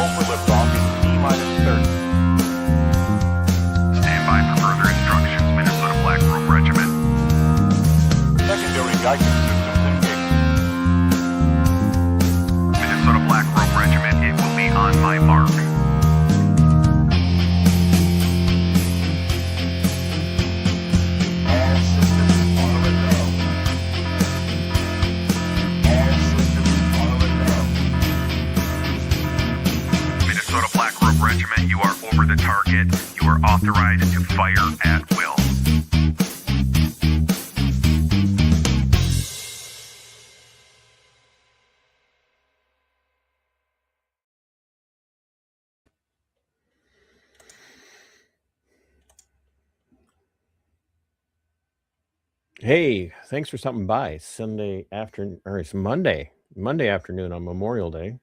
Go for liftoff in T-minus 30. Stand by for further instructions, Minnesota Black Robe Regiment. Secondary guidance systems engaged. Minnesota Black Robe Regiment, it will be on my mark. All systems are a go. All systems are a go. Minnesota Black Robe Regiment, you are over the target. You are authorized to fire at will. Hey, thanks for stopping by. Sunday afternoon, or it's Monday afternoon on Memorial Day.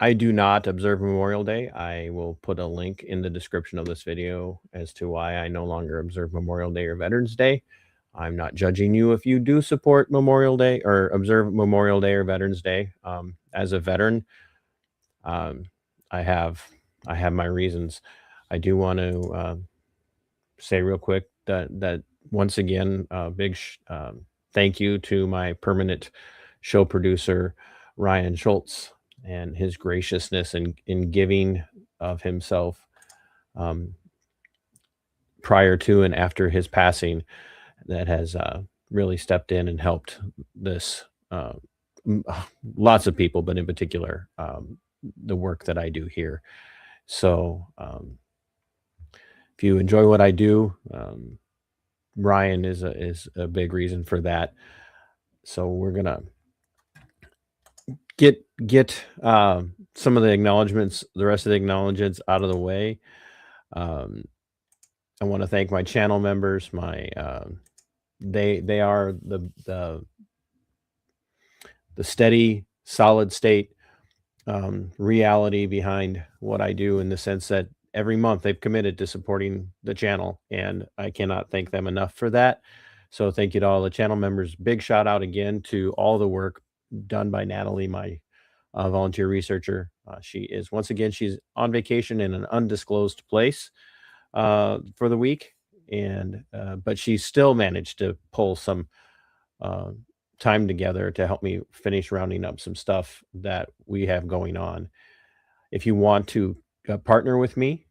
I do not observe Memorial Day. I will put a link in the description of this video as to why I no longer observe Memorial Day or Veterans Day. I'm not judging you if you do support Memorial Day or observe Memorial Day or Veterans Day. As a veteran, I have my reasons. I do want to say real quick that once again, big thank you to my permanent show producer, Ryan Schwarze, and his graciousness in giving of himself prior to and after his passing, that has really stepped in and helped this lots of people, but in particular the work that I do here. So if you enjoy what I do, Ryan is a big reason for that. So we're gonna get some of the acknowledgments, the rest of the acknowledgments out of the way. I want to thank my channel members. They are the steady, solid state reality behind what I do, in the sense that every month they've committed to supporting the channel, and I cannot thank them enough for that. So thank you to all the channel members. Big shout out again to all the work done by Natalie, my volunteer researcher. She is, once again, she's on vacation in an undisclosed place for the week, and but she still managed to pull some time together to help me finish rounding up some stuff that we have going on. If you want to partner with me,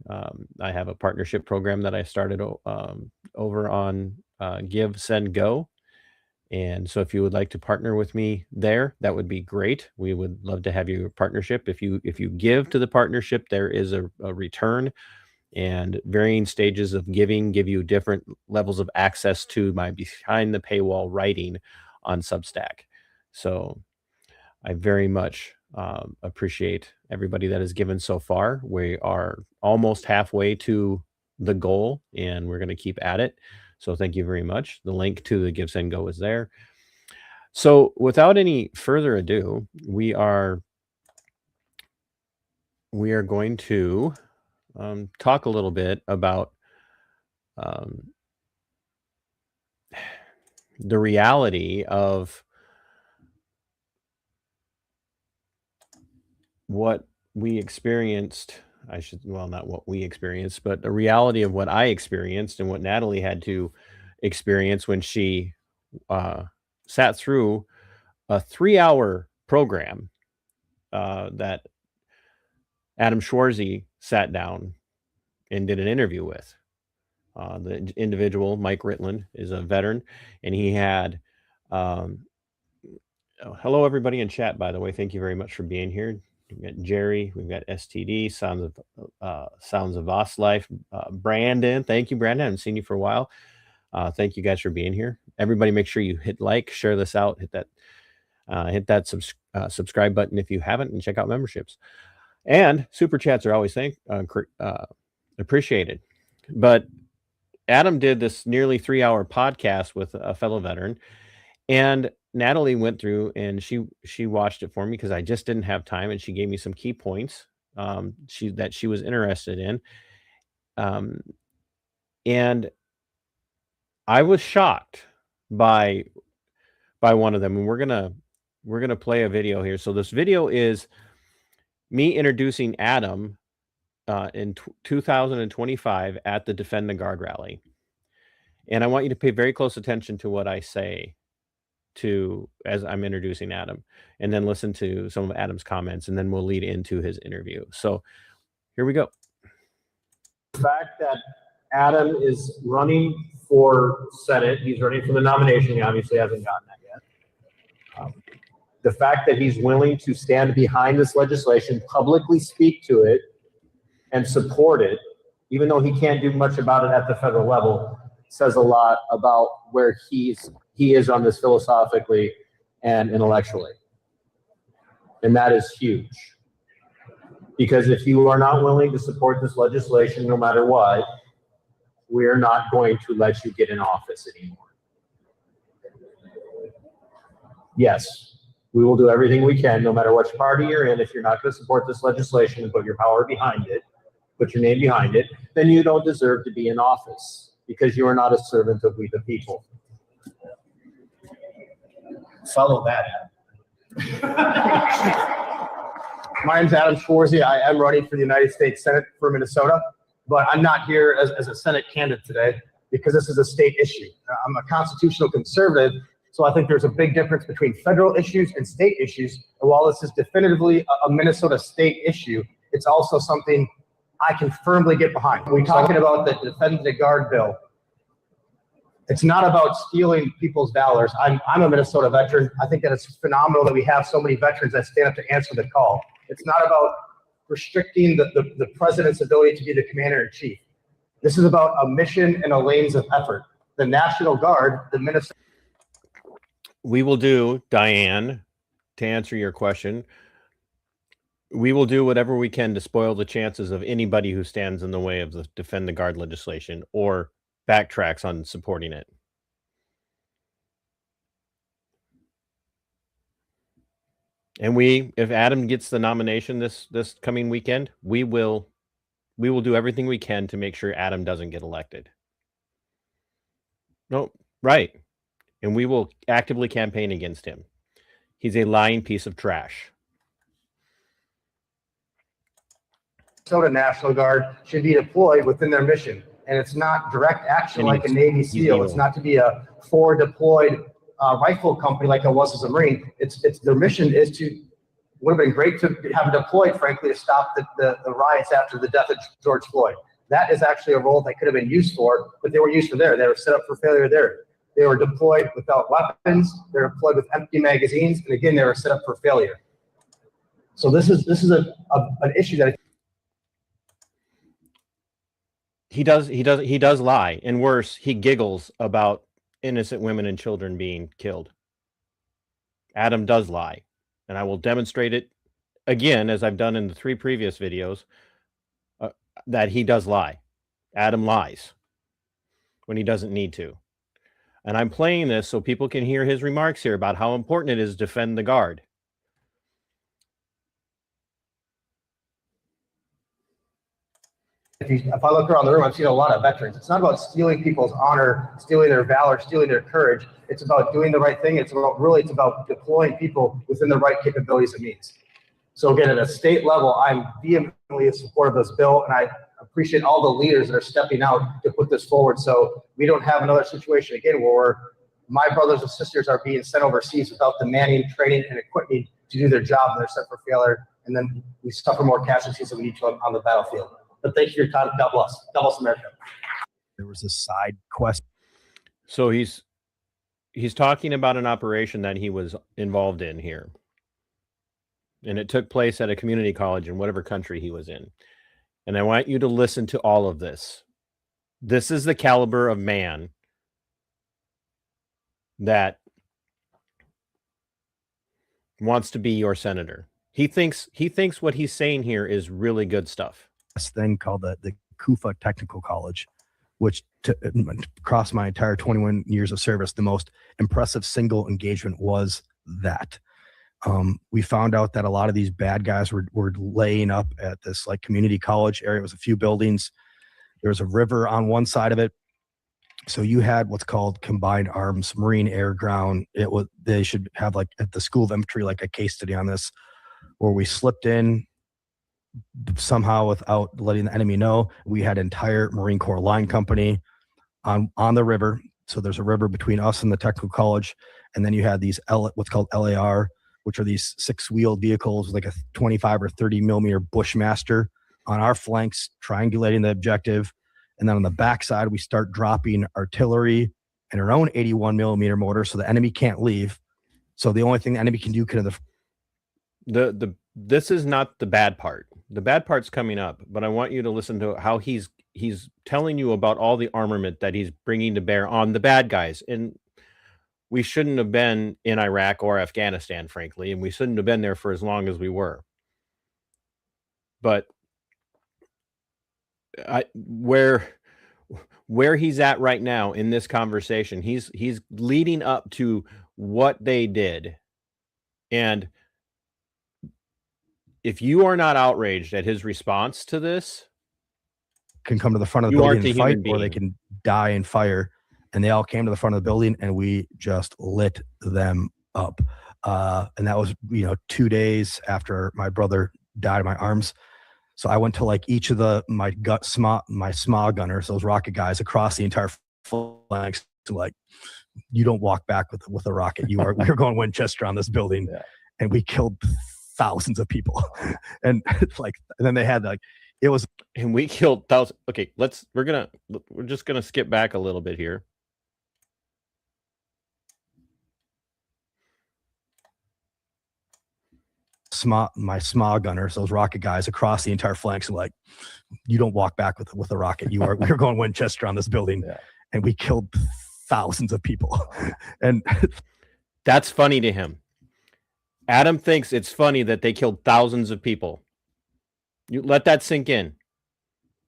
I have a partnership program that I started over on Give, Send, Go. And so if you would like to partner with me there, that would be great. We would love to have your partnership. If you give to the partnership, there is a return, and varying stages of giving give you different levels of access to my behind the paywall writing on Substack. So I very much appreciate everybody that has given so far. We are almost halfway to the goal, and we're going to keep at it. So thank you very much. The link to the Give, Send, Go is there. So without any further ado, we are going to talk a little bit about the reality of what we experienced. Not what we experienced, but the reality of what I experienced and what Natalie had to experience when she sat through a 3-hour program that Adam Schwarze sat down and did an interview with. The individual, Mike Ritland, is a veteran, and he had hello everybody in chat, by the way. Thank you very much for being here. We've got Jerry, we've got STD, Sounds of Voss Life, Brandon. Thank you, Brandon. I haven't seen you for a while. Thank you guys for being here. Everybody, make sure you hit like, share this out, hit that subscribe button if you haven't, and check out memberships. And super chats are always appreciated. But Adam did this nearly 3-hour podcast with a fellow veteran, and Natalie went through and she watched it for me because I just didn't have time, and she gave me some key points that she was interested in. And I was shocked by one of them, and we're gonna we're going to play a video here. So this video is me introducing Adam in 2025 at the Defend the Guard rally. And I want you to pay very close attention to what I say as I'm introducing Adam, and then listen to some of Adam's comments, and then we'll lead into his interview. So here we go. The fact that Adam is running for Senate, he's running for the nomination, he obviously hasn't gotten that yet. The fact that he's willing to stand behind this legislation, publicly speak to it, and support it, even though he can't do much about it at the federal level, says a lot about where he is on this philosophically and intellectually. And that is huge. Because if you are not willing to support this legislation, no matter what, we're not going to let you get in office anymore. Yes, we will do everything we can, no matter which party you're in. If you're not going to support this legislation and put your power behind it, put your name behind it, then you don't deserve to be in office, because you are not a servant of we the people. Follow that, Adam. My name's Adam Schwarze. I am running for the United States Senate for Minnesota, but I'm not here as a Senate candidate today because this is a state issue. I'm a constitutional conservative, so I think there's a big difference between federal issues and state issues. And while this is definitively a Minnesota state issue, it's also something I can firmly get behind. We're talking about the Defend the Guard bill. It's not about stealing people's dollars. I'm a Minnesota veteran. I think that it's phenomenal that we have so many veterans that stand up to answer the call. It's not about restricting the president's ability to be the commander-in-chief. This is about a mission and a lanes of effort. The National Guard, the Minnesota. We will do, Diane, to answer your question, we will do whatever we can to spoil the chances of anybody who stands in the way of the Defend the Guard legislation or backtracks on supporting it. And if Adam gets the nomination this coming weekend, we will do everything we can to make sure Adam doesn't get elected. No, right. And we will actively campaign against him. He's a lying piece of trash. Minnesota National Guard should be deployed within their mission. And it's not direct action like a Navy SEAL. It's not to be a forward deployed rifle company like I was as a Marine. It's their mission is to, would have been great to have deployed, frankly, to stop the riots after the death of George Floyd. That is actually a role they could have been used for, but they were used for there. They were set up for failure there. They were deployed without weapons. They were deployed with empty magazines, and again, they were set up for failure. So this is an issue that he does lie, and worse, he giggles about innocent women and children being killed. Adam does lie, and I will demonstrate it again, as I've done in the 3 previous videos, that he does lie. Adam lies when he doesn't need to. And I'm playing this so people can hear his remarks here about how important it is to defend the guard. If I look around the room, I've seen a lot of veterans. It's not about stealing people's honor, stealing their valor, stealing their courage. It's about doing the right thing. It's about deploying people within the right capabilities and means. So again, at a state level, I'm vehemently in support of this bill, and I appreciate all the leaders that are stepping out to put this forward so we don't have another situation again where my brothers and sisters are being sent overseas without the manning, training, and equipment to do their job, and they're set for failure, and then we suffer more casualties than we need to on the battlefield. But thank you for your time. God bless. God bless America. There was a side quest. So he's talking about an operation that he was involved in here. And it took place at a community college in whatever country he was in. And I want you to listen to all of this. This is the caliber of man that wants to be your senator. He thinks what he's saying here is really good stuff. This thing called the Kufa Technical College, which across my entire 21 years of service, the most impressive single engagement was that. We found out that a lot of these bad guys were laying up at this like community college area. It was a few buildings. There was a river on one side of it. So you had what's called combined arms, Marine, air, ground. They should have like at the School of Infantry, like a case study on this, where we slipped in somehow without letting the enemy know. We had entire Marine Corps line company on the river. So there's a river between us and the technical college. And then you had these what's called LAR, which are these 6-wheeled vehicles with like a 25 or 30 millimeter Bushmaster on our flanks, triangulating the objective. And then on the backside, we start dropping artillery and our own 81 millimeter mortar, so the enemy can't leave. So the only thing the enemy can do this is not the bad part. The bad part's coming up, but I want you to listen to how he's telling you about all the armament that he's bringing to bear on the bad guys. And we shouldn't have been in Iraq or Afghanistan, frankly, and we shouldn't have been there for as long as we were. But where he's at right now in this conversation, he's leading up to what they did. And if you are not outraged at his response to this, can come to the front of the building and fight, or they can die in fire. And they all came to the front of the building and we just lit them up. And that was, 2 days after my brother died in my arms. So I went to like each of my SMA gunners, those rocket guys across the entire flanks, to like, you don't walk back with a rocket. We're going Winchester on this building. Yeah. And we killed thousands of people. And then they had and we killed thousands. Okay, we're just gonna skip back a little bit here. My SMA gunners, those rocket guys across the entire flanks, and like, you don't walk back with a rocket. We're going Winchester on this building. Yeah. And we killed thousands of people. And that's funny to him. Adam thinks it's funny that they killed thousands of people. You let that sink in.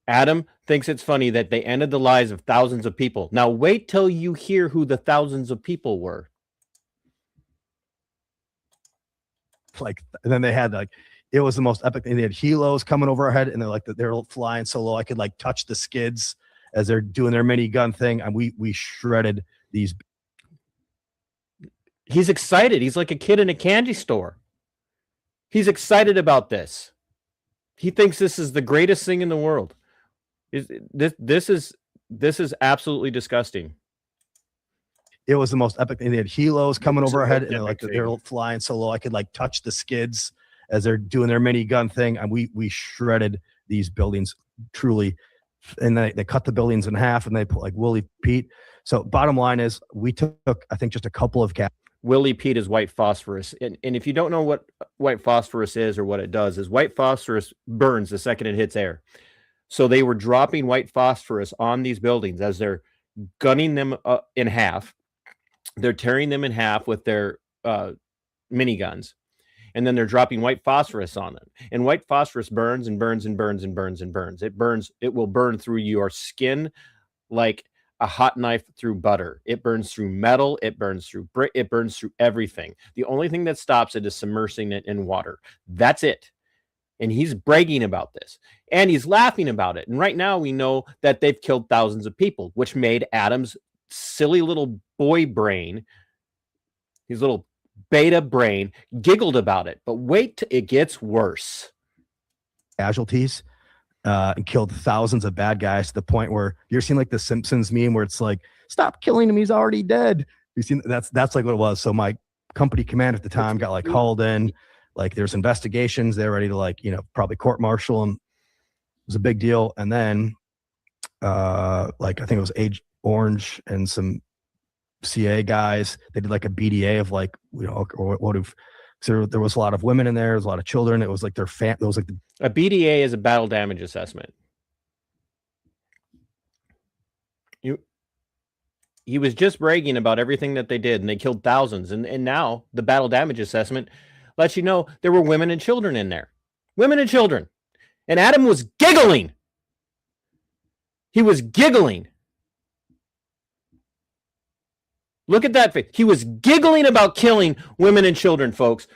Adam thinks it's funny that they ended the lives of thousands of people. Now wait till you hear who the thousands of people were. And then they had it was the most epic thing. They had helos coming over our head, and they're flying so low I could touch the skids as they're doing their minigun thing, and we shredded these. He's excited. He's like a kid in a candy store. He's excited about this. He thinks this is the greatest thing in the world. This is absolutely disgusting. It was the most epic thing. They had helos coming over our head, and they're flying so low I could touch the skids as they're doing their minigun thing, and we shredded these buildings truly. And they cut the buildings in half, and they put Willie Pete. So bottom line is, we took, I think, just a couple of Willie Pete is white phosphorus. And if you don't know what white phosphorus is or what it does, is white phosphorus burns the second it hits air. So they were dropping white phosphorus on these buildings as they're gunning them in half. They're tearing them in half with their miniguns. And then they're dropping white phosphorus on them. And white phosphorus burns and burns and burns and burns and burns. It will burn through your skin like a hot knife through butter. It burns through metal. It burns through brick. It burns through everything. The only thing that stops it is submersing it in water. That's it. And he's bragging about this. And he's laughing about it. And right now we know that they've killed thousands of people, which made Adam's silly little boy brain, his little beta brain, giggled about it. But wait till it gets worse. Casualties. And killed thousands of bad guys to the point where you're seeing the Simpsons meme where it's like, stop killing him, he's already dead. You've seen that's what it was. So my company command at the time got hauled in, there's investigations, they're ready to probably court martial him. It was a big deal. And then I think it was Age Orange and some CA guys, they did a BDA of what if. So there was a lot of women in there. There was a lot of children. It was their it was a BDA is a battle damage assessment. He was just bragging about everything that they did, and they killed thousands. And now the battle damage assessment lets you know there were women and children in there. Women and children. And Adam was giggling. He was giggling. Look at that face. He was giggling about killing women and children, folks.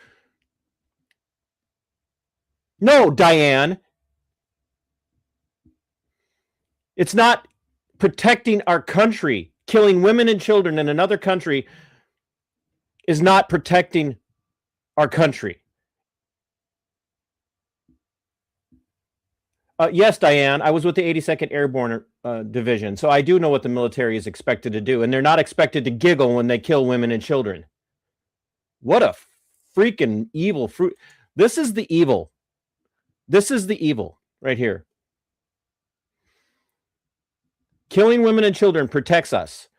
No, Diane. It's not protecting our country killing women and children in another country is not protecting our country. Yes, Diane, I was with the 82nd Airborne Division, so I do know what the military is expected to do, and they're not expected to giggle when they kill women and children. What a freaking evil fruit. This is the evil. This is the evil right here. Killing women and children protects us.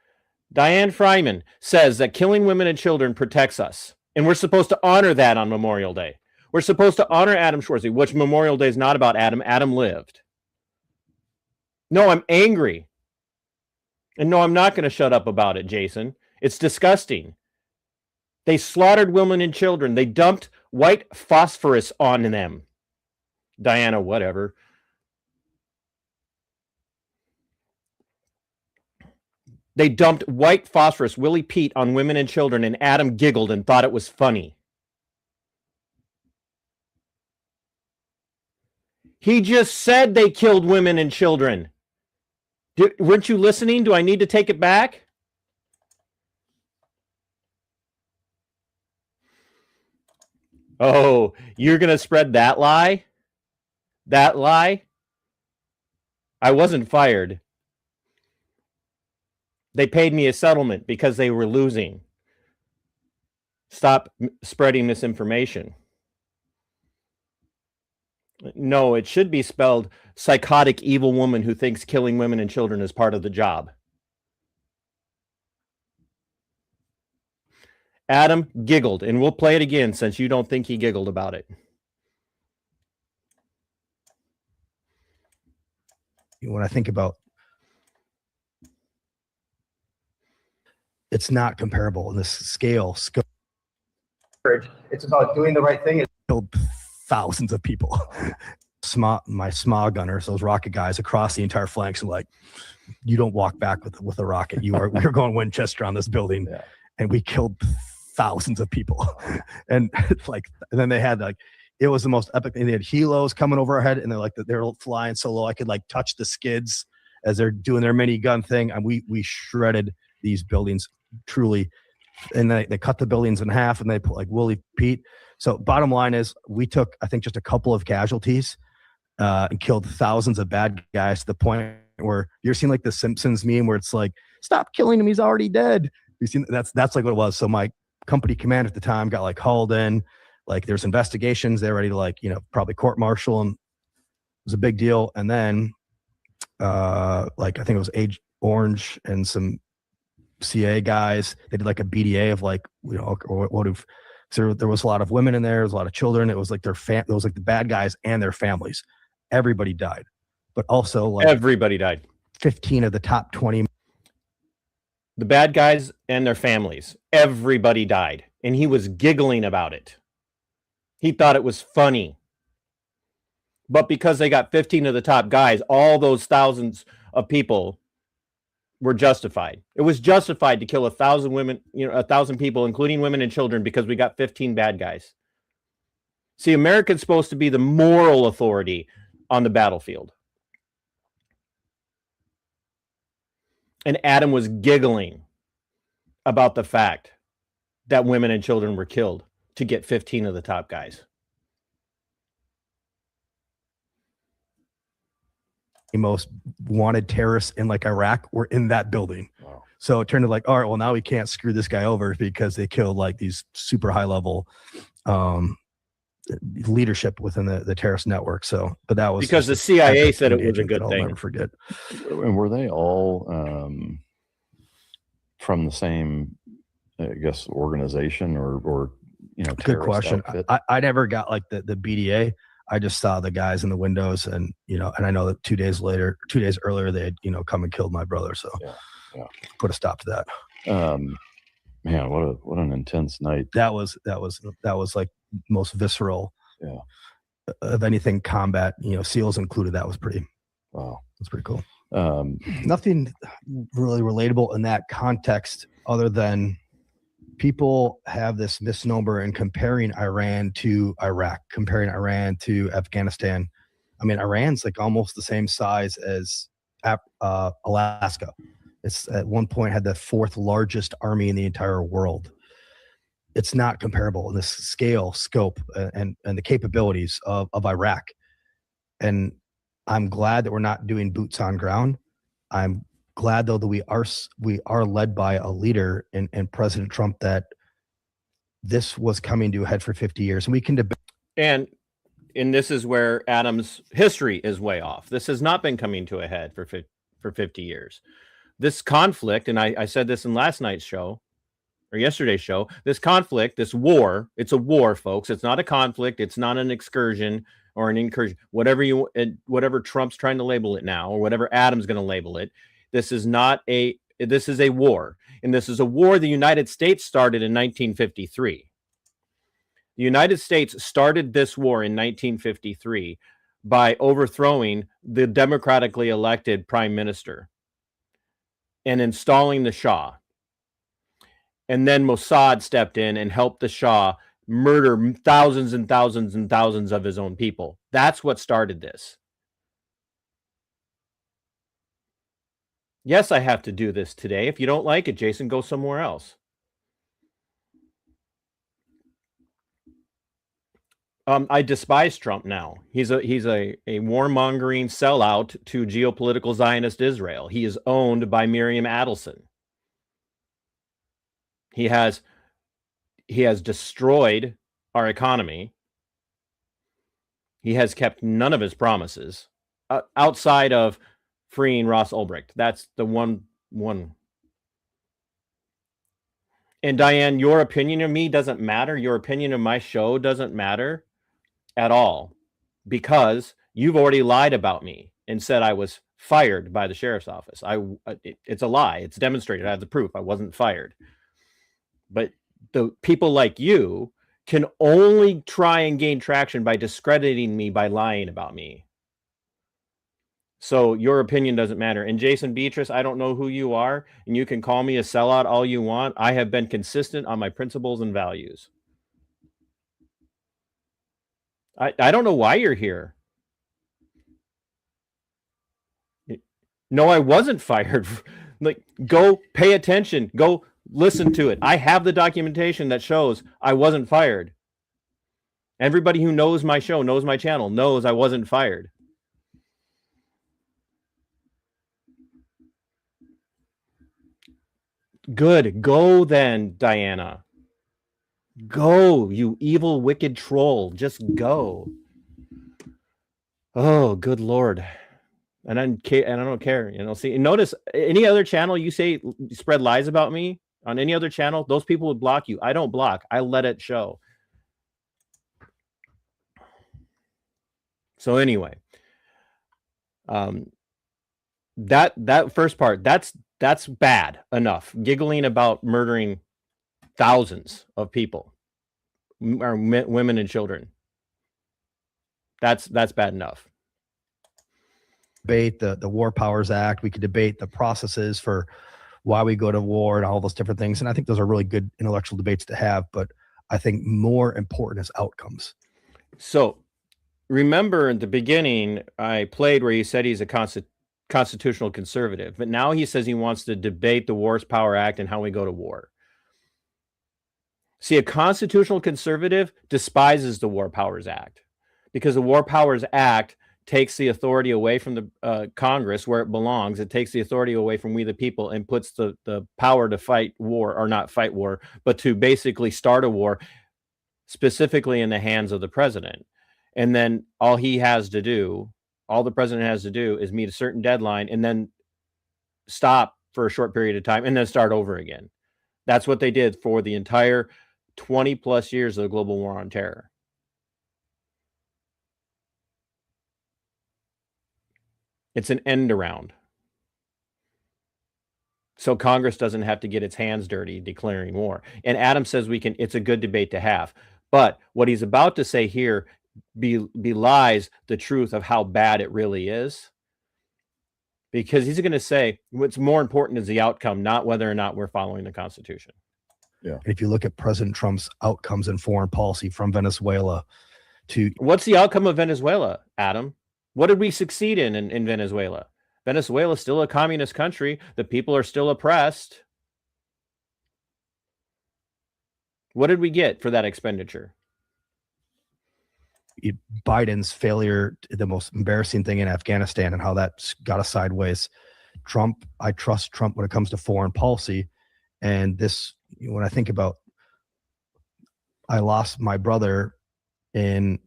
Diane Fryman says that killing women and children protects us, and we're supposed to honor that on Memorial Day. We're supposed to honor Adam Schwarze, which Memorial Day is not about Adam. Adam lived. No, I'm angry. And no, I'm not going to shut up about it, Jason. It's disgusting. They slaughtered women and children. They dumped white phosphorus on them. Diana, whatever. They dumped white phosphorus, Willie Pete, on women and children, and Adam giggled and thought it was funny. He just said they killed women and children. Weren't you listening? Do I need to take it back? Oh, you're going to spread that lie? That lie? I wasn't fired. They paid me a settlement because they were losing. Stop spreading misinformation. No, it should be spelled psychotic evil woman who thinks killing women and children is part of the job. Adam giggled, and we'll play it again since you don't think he giggled about it. When I think about, it's not comparable in this scale. It's about doing the right thing. Killed thousands of people. My SMA gunners, those rocket guys across the entire flanks, are like, you don't walk back with a rocket. We're going Winchester on this building, and we killed thousands of people. And then they had it was the most epic thing. They had helos coming over our head, and they're flying so low I could touch the skids as they're doing their mini gun thing, and we shredded these buildings truly. And they cut the buildings in half, and they put Willie Pete. So bottom line is, we took, I think, just a couple of casualties and killed thousands of bad guys, to the point where you're seeing the Simpsons meme where it's like, stop killing him, he's already dead. You've seen that's what it was. So my company commander at the time got hauled in, there's investigations, they're ready to probably court martial, and it was a big deal. And then I think it was Age Orange and some CA guys, they did a BDA of what if. So there was a lot of women in there, there was a lot of children. It was it was the bad guys and their families. Everybody died, but also everybody died. 15 of the top 20. The bad guys and their families. Everybody died, and he was giggling about it. He thought it was funny. But because they got 15 of the top guys, all those thousands of people were justified. It was justified to kill 1,000 women, 1,000 people, including women and children, because we got 15 bad guys. See, America's supposed to be the moral authority on the battlefield. And Adam was giggling about the fact that women and children were killed to get 15 of the top guys. The most wanted terrorists in Iraq were in that building. Wow. So it turned to all right, well, now we can't screw this guy over because they killed these super high level leadership within the terrorist network. So, but that was because the CIA said it was a good thing. I'll never forget. And were they all from the same, I guess, organization or Good question. I never got the BDA. I just saw the guys in the windows, and and I know that 2 days earlier, they had come and killed my brother. So put a stop to that. Man, what an intense night. That was most visceral of anything combat. SEALs included. That was pretty. Wow, that's pretty cool. Nothing really relatable in that context, other than people have this misnomer in comparing Iran to Iraq, comparing Iran to Afghanistan. I mean, Iran's almost the same size as Alaska. It's at one point had the 4th largest army in the entire world. It's not comparable in the scale, scope, and the capabilities of Iraq. And I'm glad that we're not doing boots on ground. I'm glad though that we are led by a leader in President Trump, that this was coming to a head for 50 years, and we can debate. And this is where Adam's history is way off. This has not been coming to a head for 50 years. This conflict, and I said this in last night's show or yesterday's show, this conflict, this war, it's a war, folks. It's not a conflict. It's not an excursion or an incursion, whatever Trump's trying to label it now, or whatever Adam's going to label it. This is a war. And this is a war the United States started in 1953. The United States started this war in 1953 by overthrowing the democratically elected prime minister and installing the Shah. And then Mossad stepped in and helped the Shah murder thousands and thousands and thousands of his own people. That's what started this. Yes, I have to do this today. If you don't like it, Jason, go somewhere else. I despise Trump now. He's a warmongering sellout to geopolitical Zionist Israel. He is owned by Miriam Adelson. He has destroyed our economy. He has kept none of his promises outside of freeing Ross Ulbricht. That's the one. And Diane, your opinion of me doesn't matter. Your opinion of my show doesn't matter at all, because you've already lied about me and said I was fired by the sheriff's office. It's a lie. It's demonstrated. I have the proof. I wasn't fired. But the people like you can only try and gain traction by discrediting me, by lying about me. So your opinion doesn't matter. And Jason Beatrice, I don't know who you are, and you can call me a sellout all you want. I have been consistent on my principles and values. I don't know why you're here. No, I wasn't fired. Like, go pay attention. Go listen to it. I have the documentation that shows I wasn't fired. Everybody who knows my show, knows my channel, knows I wasn't fired. Good. Go then, Diana. Go, you evil, wicked troll. Just go. Oh, good Lord. And I don't care. You know, see, notice any other channel you say spread lies about me on any other channel, those people would block you. I don't block. I let it show. So anyway, that first part, that's bad enough. Giggling about murdering thousands of people, or women and children. That's bad enough. Debate the War Powers Act. We could debate the processes for why we go to war and all those different things. And I think those are really good intellectual debates to have. But I think more important is outcomes. So remember in the beginning, I played where he said he's a constitutional conservative, but now he says he wants to debate the Wars Power Act and how we go to war. See, a constitutional conservative despises the War Powers Act, because the War Powers Act takes the authority away from the Congress where it belongs. It takes the authority away from we the people and puts the power to fight war, or not fight war, but to basically start a war, specifically in the hands of the president. And then all the president has to do is meet a certain deadline and then stop for a short period of time and then start over again. That's what they did for the entire 20 plus years of the global war on terror. It's an end around. So Congress doesn't have to get its hands dirty declaring war. And Adam says it's a good debate to have. But what he's about to say here belies the truth of how bad it really is. Because he's going to say what's more important is the outcome, not whether or not we're following the Constitution. Yeah. If you look at President Trump's outcomes in foreign policy, from Venezuela to... What's the outcome of Venezuela, Adam? What did we succeed in Venezuela? Venezuela is still a communist country. The people are still oppressed. What did we get for that expenditure? Biden's failure, the most embarrassing thing in Afghanistan, and how that got us sideways. Trump, I trust Trump when it comes to foreign policy. And this, when I think about, I lost my brother in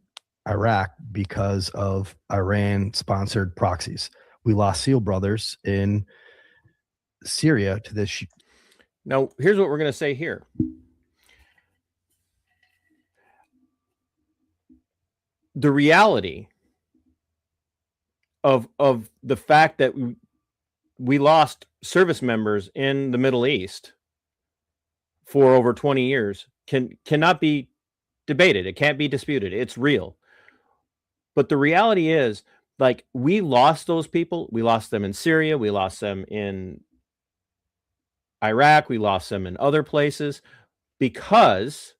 Iraq because of Iran-sponsored proxies. We lost SEAL brothers in Syria to this. Now, here's what we're going to say here. The reality of the fact that we lost service members in the Middle East for over 20 years cannot be debated. It can't be disputed. It's real. But the reality is, like, we lost those people. We lost them in Syria. We lost them in Iraq. We lost them in other places because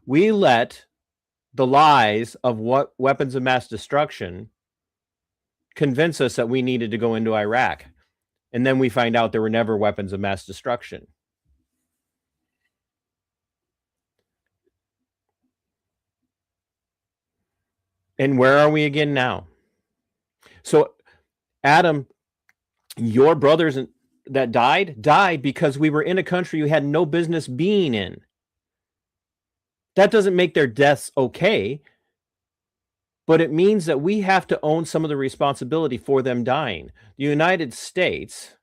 we let the lies of what weapons of mass destruction convince us that we needed to go into Iraq. And then we find out there were never weapons of mass destruction. And where are we again now? So, Adam, your brothers that died because we were in a country you had no business being in. That doesn't make their deaths okay, but it means that we have to own some of the responsibility for them dying. The United States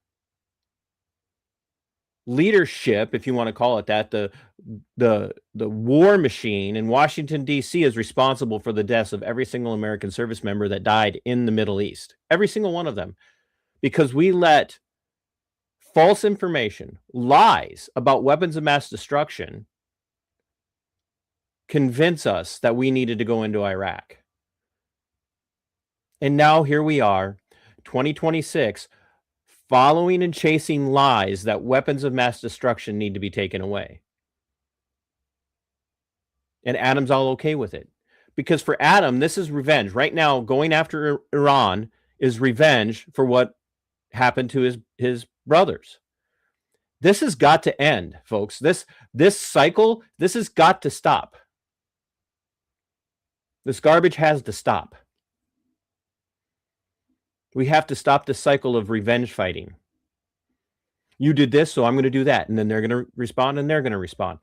leadership, if you want to call it that, the war machine in Washington, D.C. is responsible for the deaths of every single American service member that died in the Middle East. Every single one of them. Because we let false information, lies about weapons of mass destruction convince us that we needed to go into Iraq. And now here we are, 2026, following and chasing lies that weapons of mass destruction need to be taken away. And Adam's all okay with it. Because for Adam, this is revenge. Right now, going after Iran is revenge for what happened to his brothers. This has got to end, folks. This cycle, this has got to stop. This garbage has to stop. We have to stop the cycle of revenge fighting. You did this, so I'm going to do that. And then they're going to respond, and they're going to respond.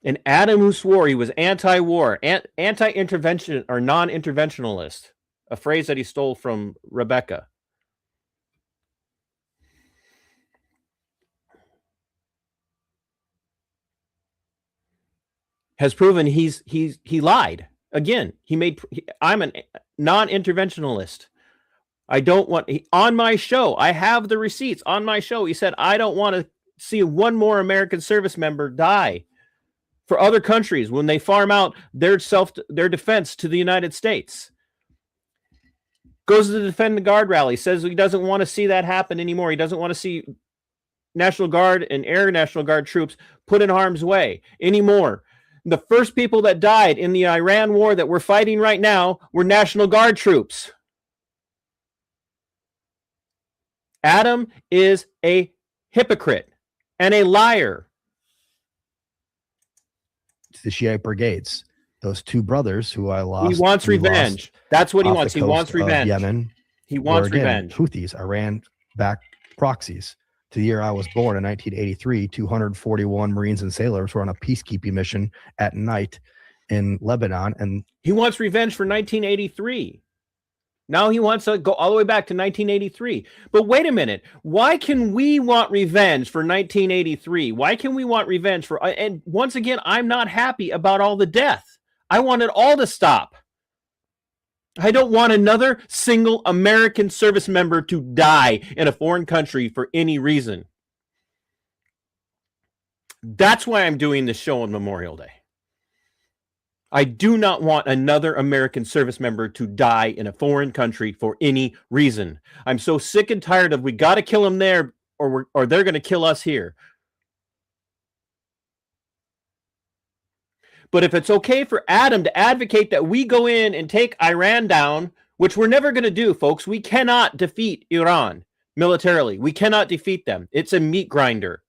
And Adam, who swore he was anti-war, anti-intervention, or non-interventionalist, a phrase that he stole from Rebecca. Has proven he lied again. I'm a non-interventionalist. I don't want on my show. I have the receipts on my show. He said, I don't want to see one more American service member die for other countries when they farm out their defense to the United States. Goes to the Defend the Guard rally, says he doesn't want to see that happen anymore. He doesn't want to see National Guard and Air National Guard troops put in harm's way anymore. The first people that died in the Iran war that we're fighting right now were National Guard troops. Adam is a hypocrite and a liar. The Shiite brigades, those two brothers who I lost. He wants revenge. That's what he wants. He wants revenge. Yemen. He wants revenge. Houthis, Iran-backed proxies. To the year I was born in 1983, 241 Marines and sailors were on a peacekeeping mission at night in Lebanon. And he wants revenge for 1983. Now he wants to go all the way back to 1983. But wait a minute. Why can we want revenge for 1983? Why can we want revenge for... And once again, I'm not happy about all the death. I want it all to stop. I don't want another single American service member to die in a foreign country for any reason. That's why I'm doing this show on Memorial Day. I do not want another American service member to die in a foreign country for any reason. I'm so sick and tired of we got to kill them there or they're going to kill us here. But if it's okay for Adam to advocate that we go in and take Iran down, which we're never going to do, folks, we cannot defeat Iran militarily. We cannot defeat them. It's a meat grinder.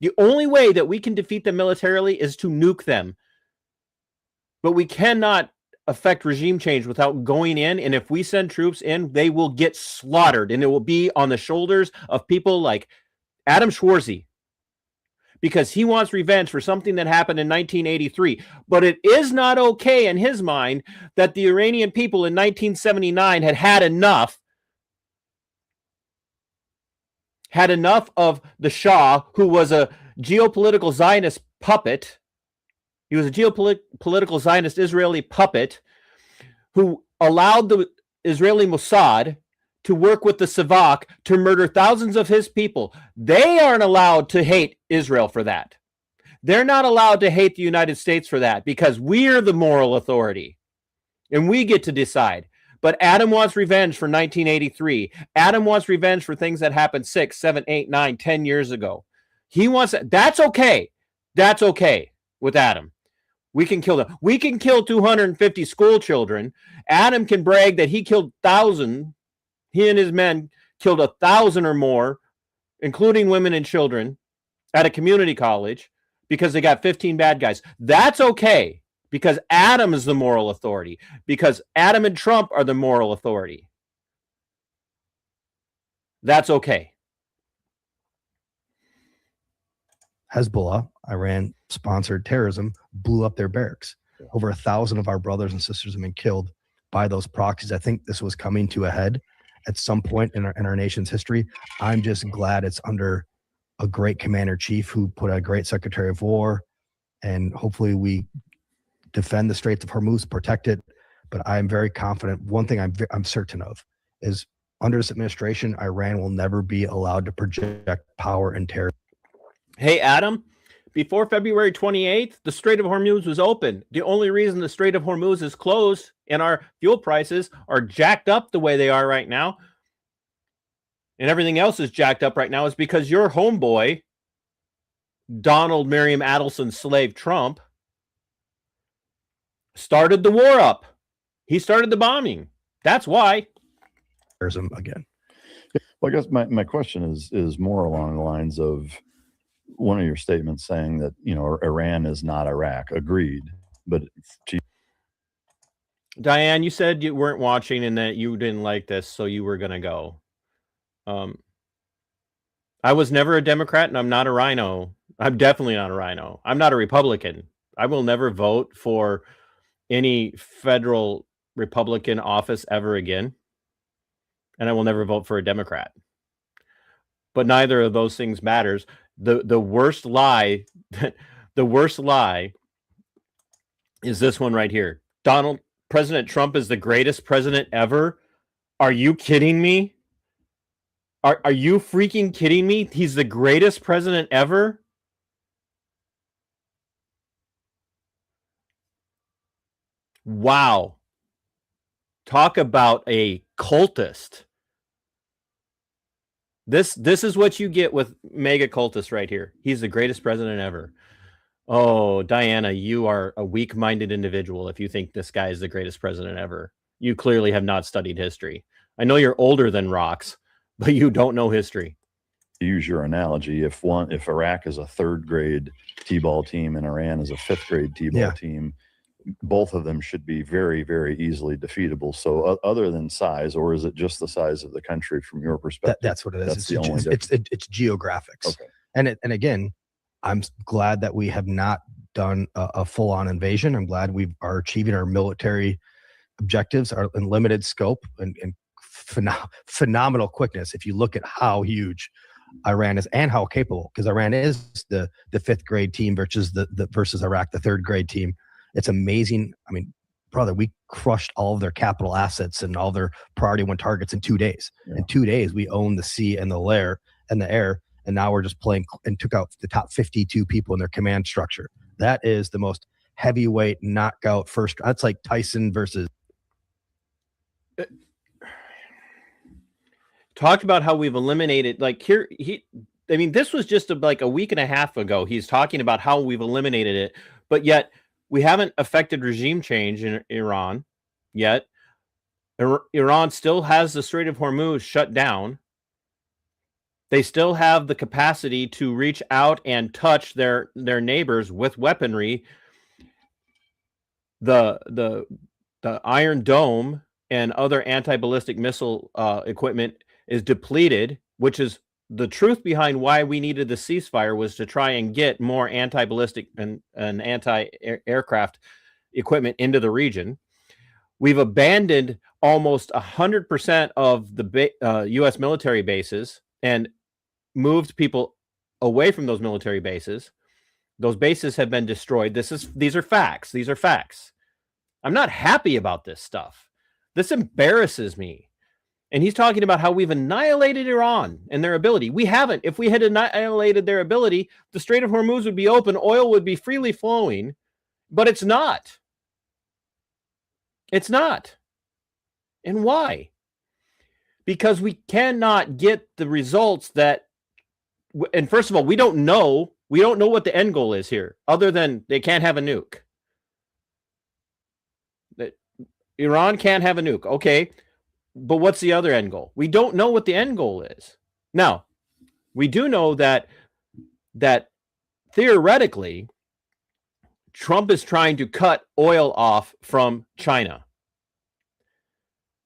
The only way that we can defeat them militarily is to nuke them. But we cannot affect regime change without going in. And if we send troops in, they will get slaughtered. And it will be on the shoulders of people like Adam Schwarze, because he wants revenge for something that happened in 1983. But it is not okay in his mind that the Iranian people in 1979 had enough of the Shah, who was a geopolitical Zionist puppet. He was a geopolitical Zionist Israeli puppet who allowed the Israeli Mossad to work with the Savak to murder thousands of his people. They aren't allowed to hate Israel for that. They're not allowed to hate the United States for that, because we're the moral authority and we get to decide. But Adam wants revenge for 1983. Adam wants revenge for things that happened 6, 7, 8, 9, 10 years ago. He wants that. That's okay. That's okay with Adam. We can kill them. We can kill 250 school children. Adam can brag that he killed 1,000. He and his men killed 1,000 or more, including women and children, at a community college because they got 15 bad guys. That's okay, because Adam is the moral authority, because Adam and Trump are the moral authority. That's okay. Hezbollah, Iran-sponsored terrorism, blew up their barracks. Over 1,000 of our brothers and sisters have been killed by those proxies. I think this was coming to a head at some point in our nation's history. I'm just glad it's under a great commander-in-chief who put a great secretary of war, and hopefully we defend the Straits of Hormuz, protect it. But I'm very confident. One thing I'm certain of is under this administration, Iran will never be allowed to project power and terror. Hey, Adam, before February 28th, the Strait of Hormuz was open. The only reason the Strait of Hormuz is closed and our fuel prices are jacked up the way they are right now, and everything else is jacked up right now, is because your homeboy, Donald Merriam Adelson slave Trump, started the war up. He started the bombing. That's why. Again. Well, I guess my question is more along the lines of one of your statements saying that, you know, Iran is not Iraq. Agreed. But Diane, you said you weren't watching and that you didn't like this, so you were going to go. I was never a Democrat, and I'm not a rhino. I'm definitely not a rhino. I'm not a Republican. I will never vote for any federal Republican office ever again. And I will never vote for a Democrat. But neither of those things matters. The worst lie, the worst lie is this one right here. President Trump is the greatest president ever. Are you kidding me? Are you freaking kidding me? He's the greatest president ever? Wow. Talk about a cultist. This is what you get with mega cultist right here. He's the greatest president ever. Oh, Diana, you are a weak-minded individual if you think this guy is the greatest president ever. You clearly have not studied history. I know you're older than rocks, but you don't know history. to use your analogy, if Iraq is a third grade T-ball team and Iran is a fifth grade T-ball team, both of them should be very, very easily defeatable. So other than size, or is it just the size of the country from your perspective? That's what it is. That's the only difference. It's geographics. Okay. And again, I'm glad that we have not done a full-on invasion. I'm glad we are achieving our military objectives are in limited scope and phenomenal quickness. If you look at how huge Iran is and how capable, because Iran is the fifth grade team versus versus Iraq, the third grade team. It's amazing. I mean, brother, we crushed all of their capital assets and all their priority one targets in 2 days. Yeah. In 2 days, we owned the sea and the air, and now we're just playing and took out the top 52 people in their command structure. That is the most heavyweight knockout first. That's like Tyson versus. Talked about how we've eliminated, like here, this was just like a week and a half ago. He's talking about how we've eliminated it, but yet We haven't affected regime change in Iran yet. Iran still has the Strait of Hormuz shut down. They still have the capacity to reach out and touch their neighbors with weaponry. The Iron Dome and other anti-ballistic missile equipment is depleted, which is the truth behind why we needed the ceasefire, was to try and get more anti-ballistic and anti-aircraft equipment into the region. We've abandoned almost 100% of the U.S. military bases and moved people away from those military bases. Those bases have been destroyed. These are facts. These are facts. I'm not happy about this stuff. This embarrasses me. And he's talking about how we've annihilated Iran and their ability. We haven't. If we had annihilated their ability, the Strait of Hormuz would be open, oil would be freely flowing, but it's not. It's not. And why? Because we cannot get the results that, and first of all, we don't know what the end goal is here, other than they can't have a nuke. Iran can't have a nuke. Okay. But what's the other end goal? We don't know what the end goal is. Now, we do know that theoretically, Trump is trying to cut oil off from China.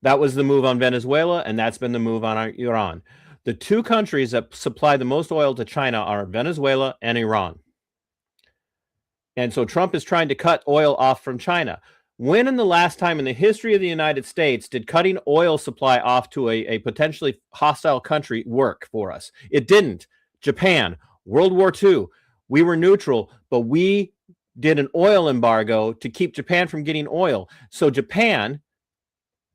That was the move on Venezuela, and that's been the move on Iran. The two countries that supply the most oil to China are Venezuela and Iran. And so Trump is trying to cut oil off from China. When in the last time in the history of the United States did cutting oil supply off to a potentially hostile country work for us? It didn't. Japan, World War II, we were neutral, but we did an oil embargo to keep Japan from getting oil. So Japan,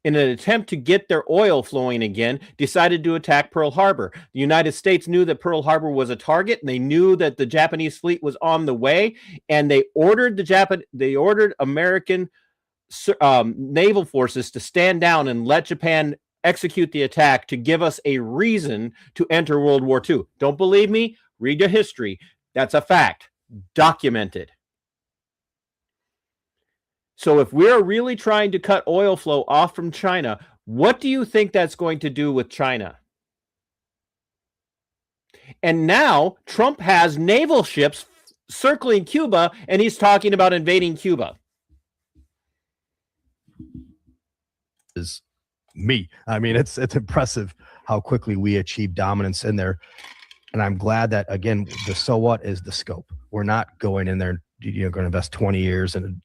in an attempt to get their oil flowing again, decided to attack Pearl Harbor. The United States knew that Pearl Harbor was a target, and they knew that the Japanese fleet was on the way, and they ordered American naval forces to stand down and let Japan execute the attack to give us a reason to enter World War II. Don't believe me? Read your history. That's a fact. Documented. So if we're really trying to cut oil flow off from China, what do you think that's going to do with China? And now Trump has naval ships circling Cuba, and he's talking about invading Cuba. Is me. I mean, it's impressive how quickly we achieve dominance in there. And I'm glad that, again, the so what is the scope. We're not going in there, going to invest 20 years and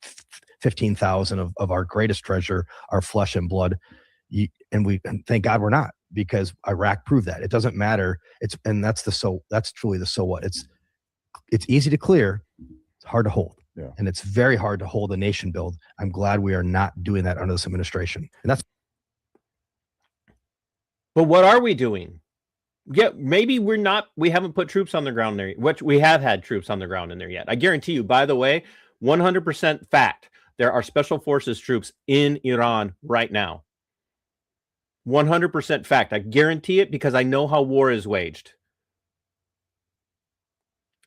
15,000 of our greatest treasure, our flesh and blood. And thank God we're not, because Iraq proved that. It doesn't matter. That's truly the so what. It's easy to clear. It's hard to hold. Yeah. And it's very hard to hold a nation build. I'm glad we are not doing that under this administration. And that's. But what are we doing? Yeah, maybe we haven't put troops on the ground there, which we have had troops on the ground in there yet. I guarantee you, by the way, 100% fact, there are special forces troops in Iran right now. 100% fact. I guarantee it, because I know how war is waged.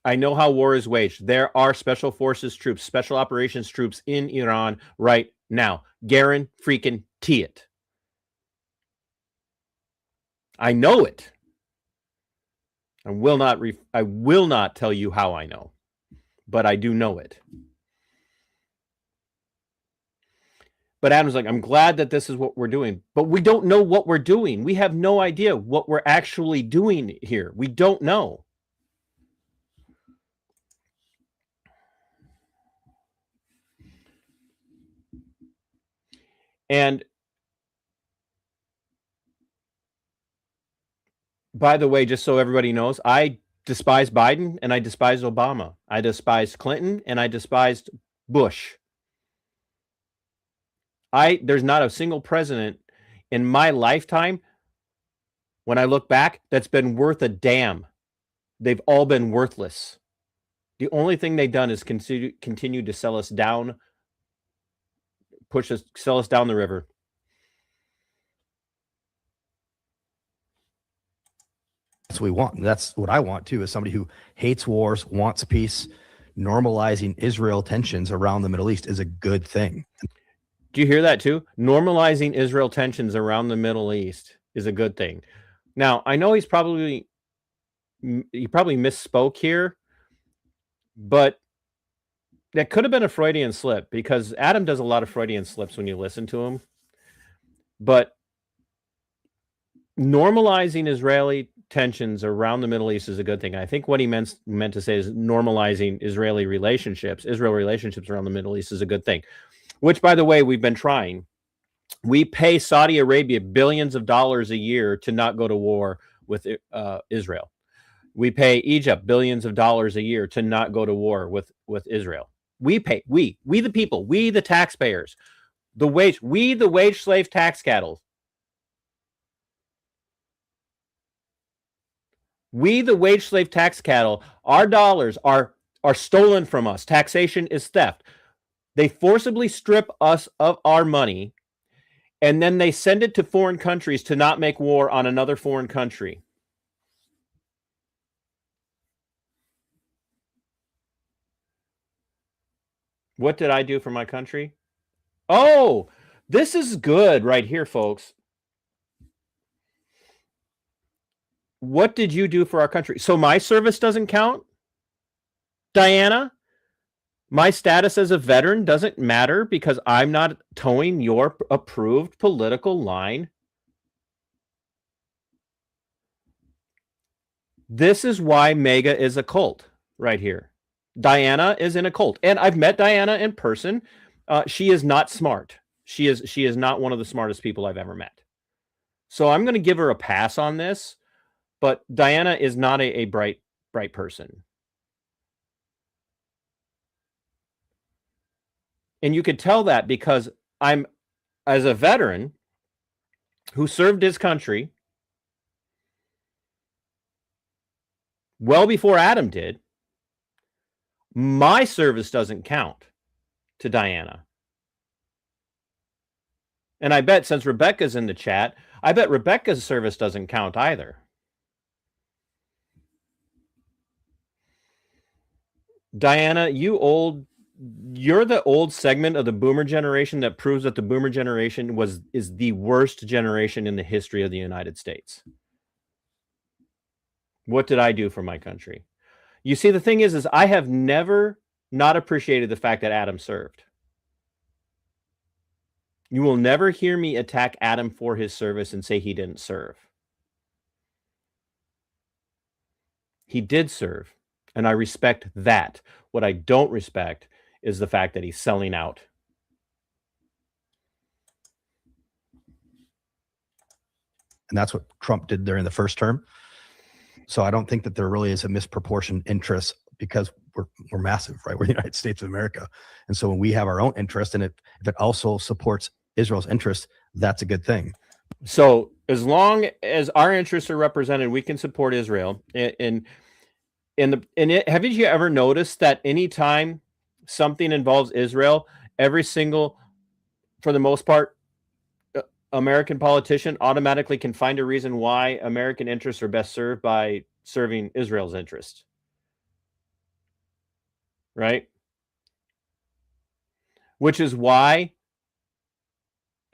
I know how war is waged. There are special forces troops, special operations troops in Iran right now. Guarantee it. I know it. I will not tell you how I know, but I do know it. But Adam's like, I'm glad that this is what we're doing, but we don't know what we're doing. We have no idea what we're actually doing here. We don't know. And by the way, just so everybody knows, I despise Biden and I despise Obama. I despised Clinton and I despised Bush. There's not a single president in my lifetime, when I look back, that's been worth a damn. They've all been worthless. The only thing they've done is continue to sell us down, sell us down the river. That's what we want. That's what I want too, is somebody who hates wars, wants peace, normalizing Israel tensions around the Middle East is a good thing. Do you hear that too? Normalizing Israel tensions around the Middle East is a good thing. Now, I know he probably misspoke here, but that could have been a Freudian slip, because Adam does a lot of Freudian slips when you listen to him. But normalizing Israeli tensions around the Middle East is a good thing. I think what he meant to say is normalizing Israel relationships around the Middle East is a good thing, which, by the way, we've been trying. We pay Saudi Arabia billions of dollars a year to not go to war with Israel. We pay Egypt billions of dollars a year to not go to war with Israel. We pay, we the people, we the taxpayers, the wage slave tax cattle. We the wage slave tax cattle, our dollars are stolen from us. Taxation is theft. They forcibly strip us of our money, and then they send it to foreign countries to not make war on another foreign country. What did I do for my country? Oh, this is good right here, folks. What did you do for our country? So my service doesn't count? Diana, my status as a veteran doesn't matter because I'm not towing your approved political line? This is why MAGA is a cult right here. Diana is in a cult, and I've met Diana in person. She is not smart. She is not one of the smartest people I've ever met. So I'm going to give her a pass on this, but Diana is not a bright person. And you could tell that because I'm, as a veteran who served his country well before Adam did, my service doesn't count to Diana. And I bet, since Rebecca's in the chat, I bet Rebecca's service doesn't count either. Diana, you're the old segment of the boomer generation that proves that the boomer generation is the worst generation in the history of the United States. What did I do for my country? You see, the thing is I have never not appreciated the fact that Adam served. You will never hear me attack Adam for his service and say he didn't serve. He did serve, and I respect that. What I don't respect is the fact that he's selling out. And that's what Trump did during the first term. So I don't think that there really is a misproportioned interest because we're massive, right? We're the United States of America. And so when we have our own interest and if it also supports Israel's interest, that's a good thing. So as long as our interests are represented, we can support Israel. Haven't you ever noticed that anytime something involves Israel, for the most part, American politician automatically can find a reason why American interests are best served by serving Israel's interests. Right? Which is why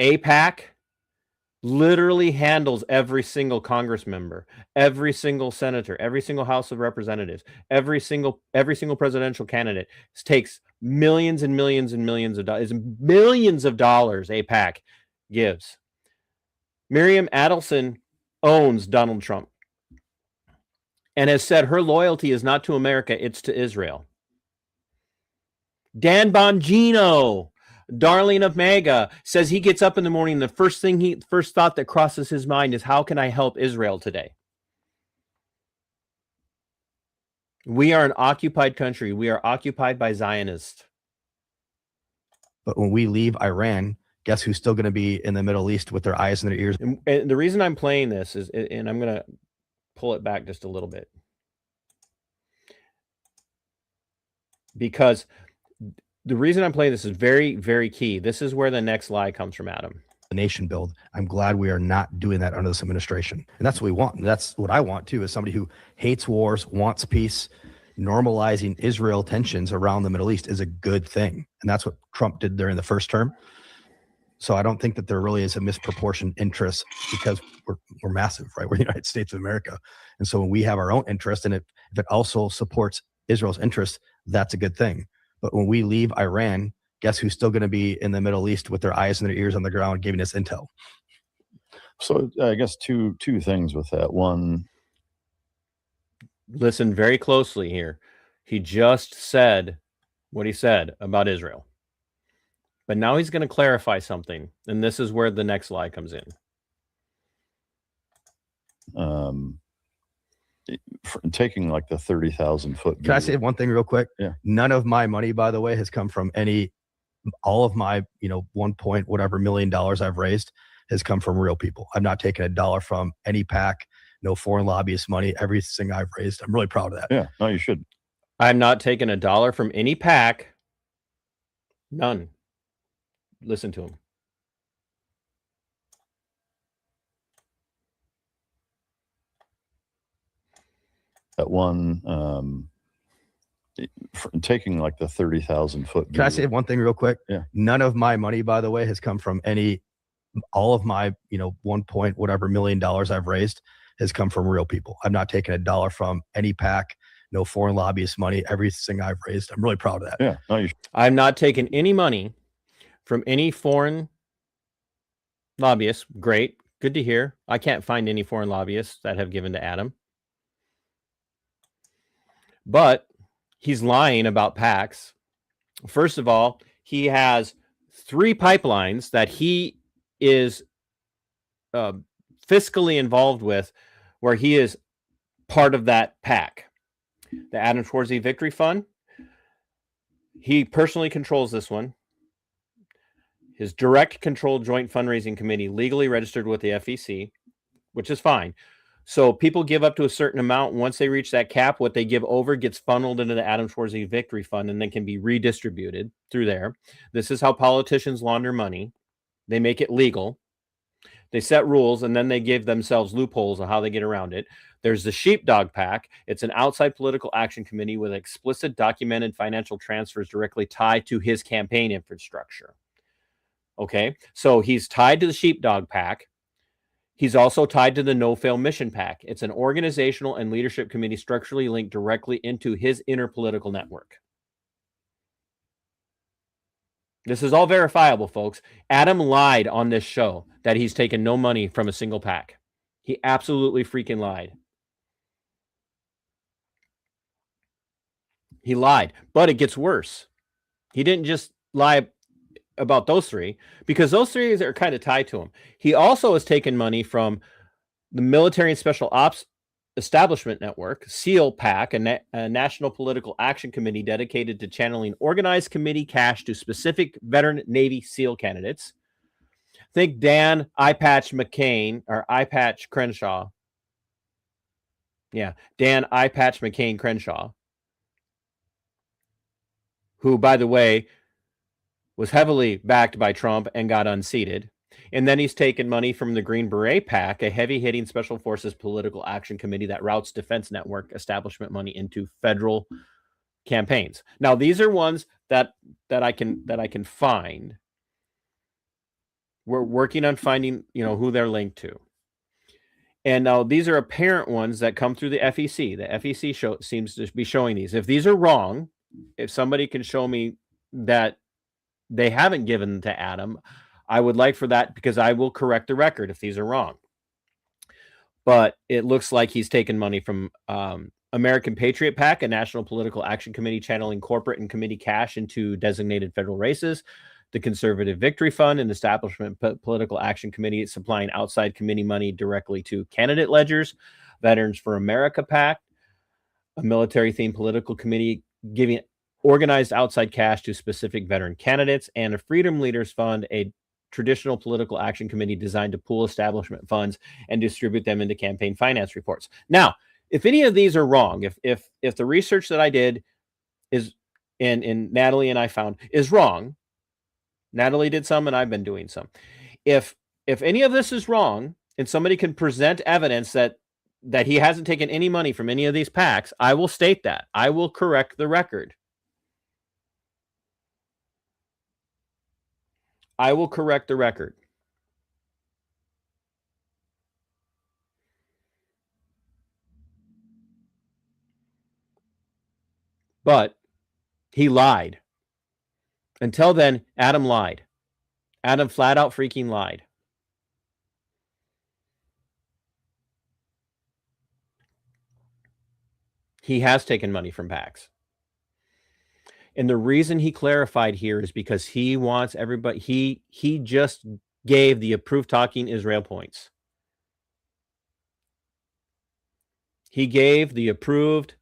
APAC literally handles every single Congress member, every single senator, every single House of Representatives, every single presidential candidate. It takes millions and millions and millions of dollars. Millions of dollars APAC gives. Miriam Adelson owns Donald Trump and has said her loyalty is not to America, it's to Israel. Dan Bongino, darling of MAGA, says he gets up in the morning, the first thought that crosses his mind is, how can I help Israel today? We are an occupied country. We are occupied by Zionists. But when we leave Iran, guess who's still going to be in the Middle East with their eyes and their ears? And the reason I'm playing this is, and I'm going to pull it back just a little bit, because the reason I'm playing this is very, very key. This is where the next lie comes from, Adam. The nation build. I'm glad we are not doing that under this administration. And that's what we want. And that's what I want too, is somebody who hates wars, wants peace, normalizing Israel tensions around the Middle East is a good thing. And that's what Trump did during the first term. So I don't think that there really is a misproportioned interest because we're massive, right? We're the United States of America. And so when we have our own interest, and if it also supports Israel's interest, that's a good thing. But when we leave Iran, guess who's still going to be in the Middle East with their eyes and their ears on the ground giving us intel? So I guess two things with that. One, Listen very closely here. He just said what he said about Israel. But now he's going to clarify something. And this is where the next lie comes in. taking like the 30,000 foot view. Can I say one thing real quick? Yeah. None of my money, by the way, has come from all of my, 1 point whatever $1 million I've raised has come from real people. I've not taken a dollar from any PAC, no foreign lobbyist money. Everything I've raised, I'm really proud of that. Yeah, no, you should. I'm not taking a dollar from any PAC. None. Listen to him. That one, taking like the 30,000 foot view. Can I say one thing real quick? Yeah. None of my money, by the way, has come from all of my, 1 point whatever $1 million I've raised has come from real people. I've not taken a dollar from any PAC, no foreign lobbyist money. Everything I've raised, I'm really proud of that. Yeah, no, you should. I'm not taking any money from any foreign lobbyists. Great. Good to hear. I can't find any foreign lobbyists that have given to Adam. But he's lying about PACs. First of all, he has 3 pipelines that he is fiscally involved with, where he is part of that PAC. The Adam Schwarze Victory Fund, he personally controls this one. His direct control joint fundraising committee, legally registered with the FEC, which is fine. So people give up to a certain amount. Once they reach that cap, what they give over gets funneled into the Adam Schwarze Victory Fund and then can be redistributed through there. This is how politicians launder money. They make it legal. They set rules, and then they give themselves loopholes on how they get around it. There's the Sheepdog PAC. It's an outside political action committee with explicit documented financial transfers directly tied to his campaign infrastructure. Okay, so he's tied to the Sheepdog PAC. He's also tied to the No Fail Mission PAC. It's an organizational and leadership committee structurally linked directly into his inner political network. This is all verifiable, folks. Adam lied on this show that he's taken no money from a single PAC. He absolutely freaking lied. He lied, but it gets worse. He didn't just lie about those 3, because those 3 are kind of tied to him. He also has taken money from the Military and Special Ops Establishment Network, SEAL PAC, a national political action committee dedicated to channeling organized committee cash to specific veteran Navy SEAL candidates. Think Dan Eyepatch McCain or Eyepatch Crenshaw. Yeah, Dan Eyepatch McCain Crenshaw, who, by the way, was heavily backed by Trump and got unseated. And then he's taken money from the Green Beret PAC, a heavy-hitting special forces political action committee that routes Defense Network establishment money into federal campaigns. Now, these are ones that I can find. We're working on finding, who they're linked to. And now these are apparent ones that come through the FEC. The FEC seems to be showing these. If these are wrong, if somebody can show me that they haven't given to Adam, I would like for that, because I will correct the record if these are wrong. But it looks like he's taken money from American Patriot PAC, a national political action committee channeling corporate and committee cash into designated federal races. The Conservative Victory Fund, an establishment political action committee supplying outside committee money directly to candidate ledgers. Veterans for America PAC, a military-themed political committee giving organized outside cash to specific veteran candidates, and a Freedom Leaders Fund, a traditional political action committee designed to pool establishment funds and distribute them into campaign finance reports. Now, if any of these are wrong, if the research that I did is, and Natalie and I found, is wrong, Natalie did some and I've been doing some. If any of this is wrong and somebody can present evidence that that he hasn't taken any money from any of these PACs, I will state that. I will correct the record. I will correct the record. But he lied. Until then, Adam lied. Adam flat out freaking lied. He has taken money from PACs. And the reason he clarified here is because he wants everybody, he just gave the approved talking Israel points. He gave the approved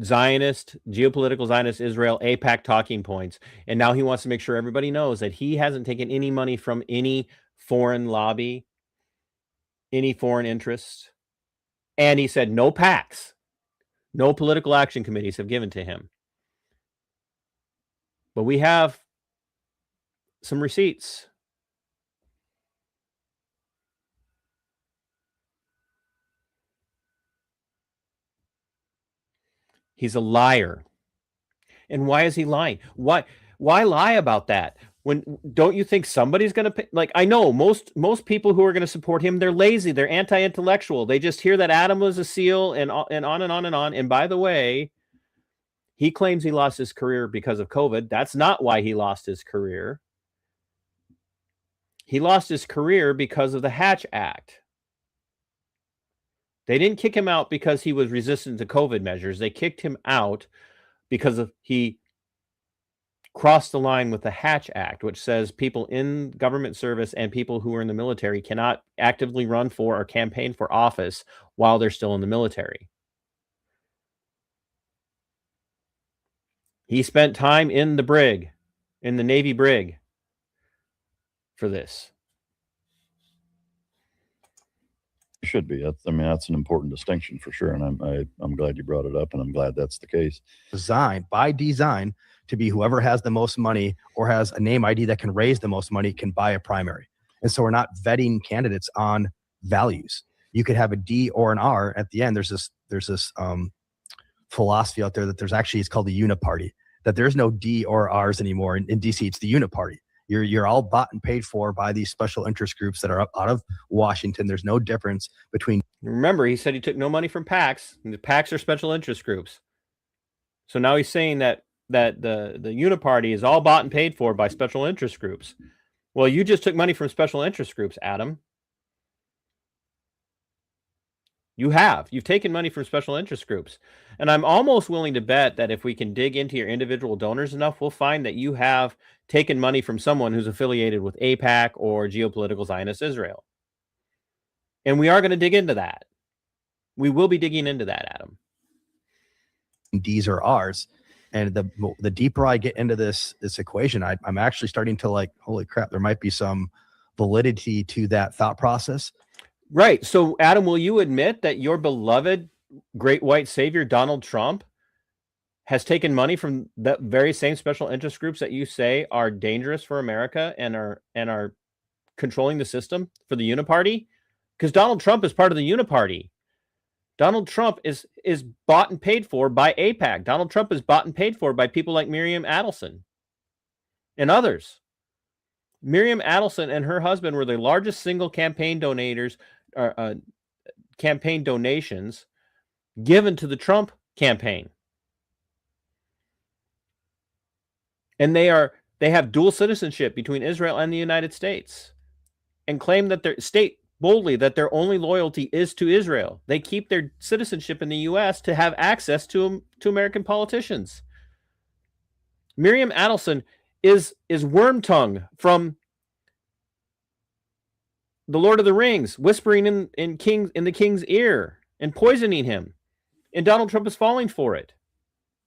Zionist, geopolitical Zionist Israel APAC talking points. And now he wants to make sure everybody knows that he hasn't taken any money from any foreign lobby, any foreign interests. And he said no PACs, no political action committees have given to him. But we have some receipts. He's a liar. And why is he lying? Why lie about that? When don't you think somebody's going to pay? Like, I know most people who are going to support him, they're lazy, they're anti-intellectual. They just hear that Adam was a SEAL and on and on and on. And by the way, he claims he lost his career because of COVID. That's not why he lost his career. He lost his career because of the Hatch Act. They didn't kick him out because he was resistant to COVID measures. They kicked him out because he crossed the line with the Hatch Act, which says people in government service and people who are in the military cannot actively run for or campaign for office while they're still in the military. He spent time in the brig, in the Navy brig, for this. Should be. That's an important distinction for sure, and I'm glad you brought it up, and I'm glad that's the case. Designed by design to be whoever has the most money or has a name ID that can raise the most money can buy a primary. And so we're not vetting candidates on values. You could have a D or an R at the end. There's this philosophy out there that there's actually, it's called the uniparty, that there's no D or R's anymore in DC. It's the uniparty. You're all bought and paid for by these special interest groups that are up out of Washington. There's no difference between. Remember, he said he took no money from PACs. And the PACs are special interest groups. So now he's saying that the uniparty is all bought and paid for by special interest groups. Well, you just took money from special interest groups, Adam. You've taken money from special interest groups. And I'm almost willing to bet that if we can dig into your individual donors enough, we'll find that you have taken money from someone who's affiliated with APAC or geopolitical Zionist Israel. And we are going to dig into that. We will be digging into that, Adam. D's or R's. And the deeper I get into this equation, I'm actually starting to like, holy crap, there might be some validity to that thought process. Right. So, Adam, will you admit that your beloved great white savior, Donald Trump, has taken money from the very same special interest groups that you say are dangerous for America and are controlling the system for the uniparty? Because Donald Trump is part of the uniparty. Donald Trump is bought and paid for by AIPAC. Donald Trump is bought and paid for by people like Miriam Adelson and others. Miriam Adelson and her husband were the largest single campaign campaign donations given to the Trump campaign. And they have dual citizenship between Israel and the United States, and claim that state boldly that their only loyalty is to Israel. They keep their citizenship in the U.S. to have access to American politicians. Miriam Adelson is Wormtongue from The Lord of the Rings, whispering in the king's ear and poisoning him. And Donald Trump is falling for it.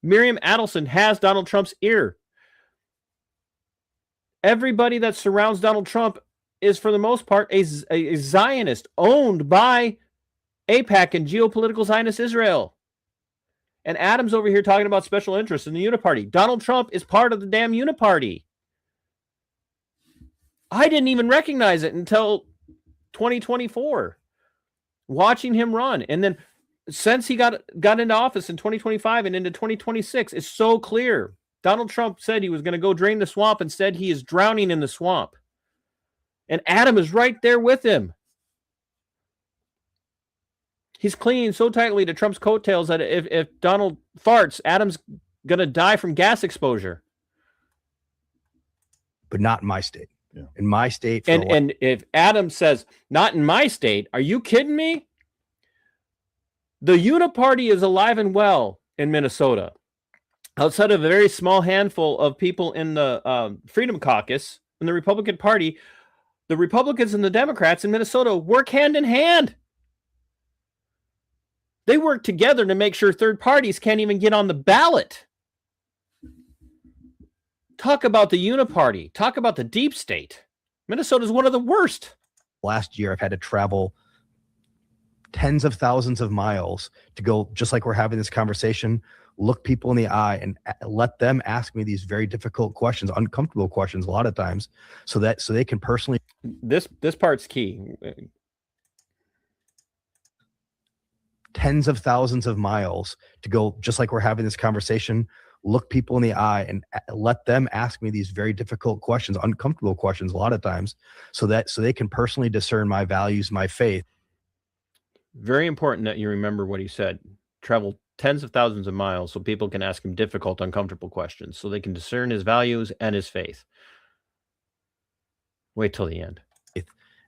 Miriam Adelson has Donald Trump's ear. Everybody that surrounds Donald Trump is, for the most part, a Zionist owned by AIPAC and geopolitical Zionist Israel. And Adam's over here talking about special interests in the uniparty. Donald Trump is part of the damn uniparty. I didn't even recognize it until 2024, watching him run. And then since he got into office in 2025 and into 2026, it's so clear. Donald Trump said he was going to go drain the swamp. Instead, he is drowning in the swamp. And Adam is right there with him. He's clinging so tightly to Trump's coattails that if Donald farts, Adam's going to die from gas exposure. But not in my state. Yeah. In my state. And if Adam says, not in my state, are you kidding me? The Uniparty is alive and well in Minnesota. Outside of a very small handful of people in the Freedom Caucus in the Republican Party, the Republicans and the Democrats in Minnesota work hand in hand. They work together to make sure third parties can't even get on the ballot. Talk about the Uniparty. Talk about the deep state. Minnesota is one of the worst. Last year, I've had to travel tens of thousands of miles to go, just like we're having this conversation, look people in the eye and let them ask me these very difficult questions, uncomfortable questions a lot of times, so they can personally. This part's key. Tens of thousands of miles to go, just like we're having this conversation, look people in the eye and let them ask me these very difficult questions, uncomfortable questions a lot of times, so they can personally discern my values, my faith. Very important that you remember what he said. Travel tens of thousands of miles so people can ask him difficult, uncomfortable questions, so they can discern his values and his faith. Wait till the end.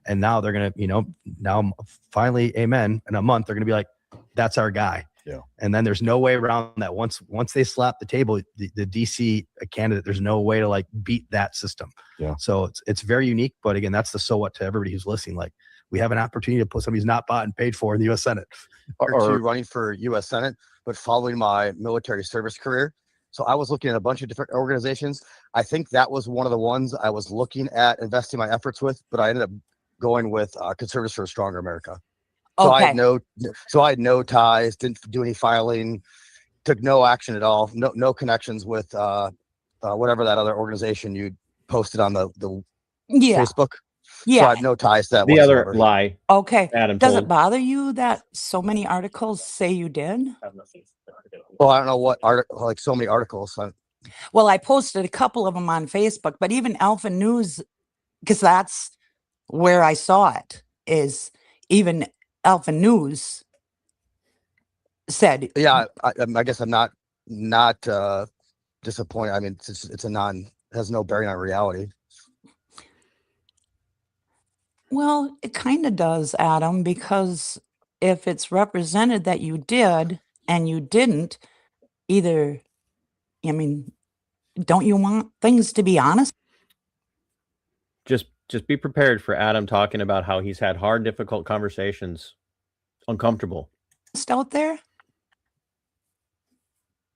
And now they're going to, now finally, amen, in a month, they're going to be like, that's our guy. Yeah. And then there's no way around that. Once they slap the table, the DC candidate, there's no way to like beat that system. Yeah. So it's very unique. But again, that's the so what to everybody who's listening. Like, we have an opportunity to put somebody who's not bought and paid for in the U.S. Senate. Or running for U.S. Senate, but following my military service career. So I was looking at a bunch of different organizations. I think that was one of the ones I was looking at investing my efforts with, but I ended up going with Conservatives for a Stronger America. So Okay. I had no ties, didn't do any filing, took no action at all, no connections with whatever that other organization you posted on the Yeah. Facebook. So I Yeah. had no ties to that The whatsoever. other lie Okay. Adam Does told. it bother you that so many articles say you did? Well, I don't know what article, like so many articles. Well, I posted a couple of them on Facebook, but even Alpha News, because that's where I saw it, is even Alpha News said, Yeah, I guess I'm not disappointed. I mean, it's has no bearing on reality. well, it kind of does, Adam, because if it's represented that you did and you didn't, either, I mean, don't you want things to be honest? Just be prepared for Adam talking about how he's had hard, difficult conversations, uncomfortable. Out there?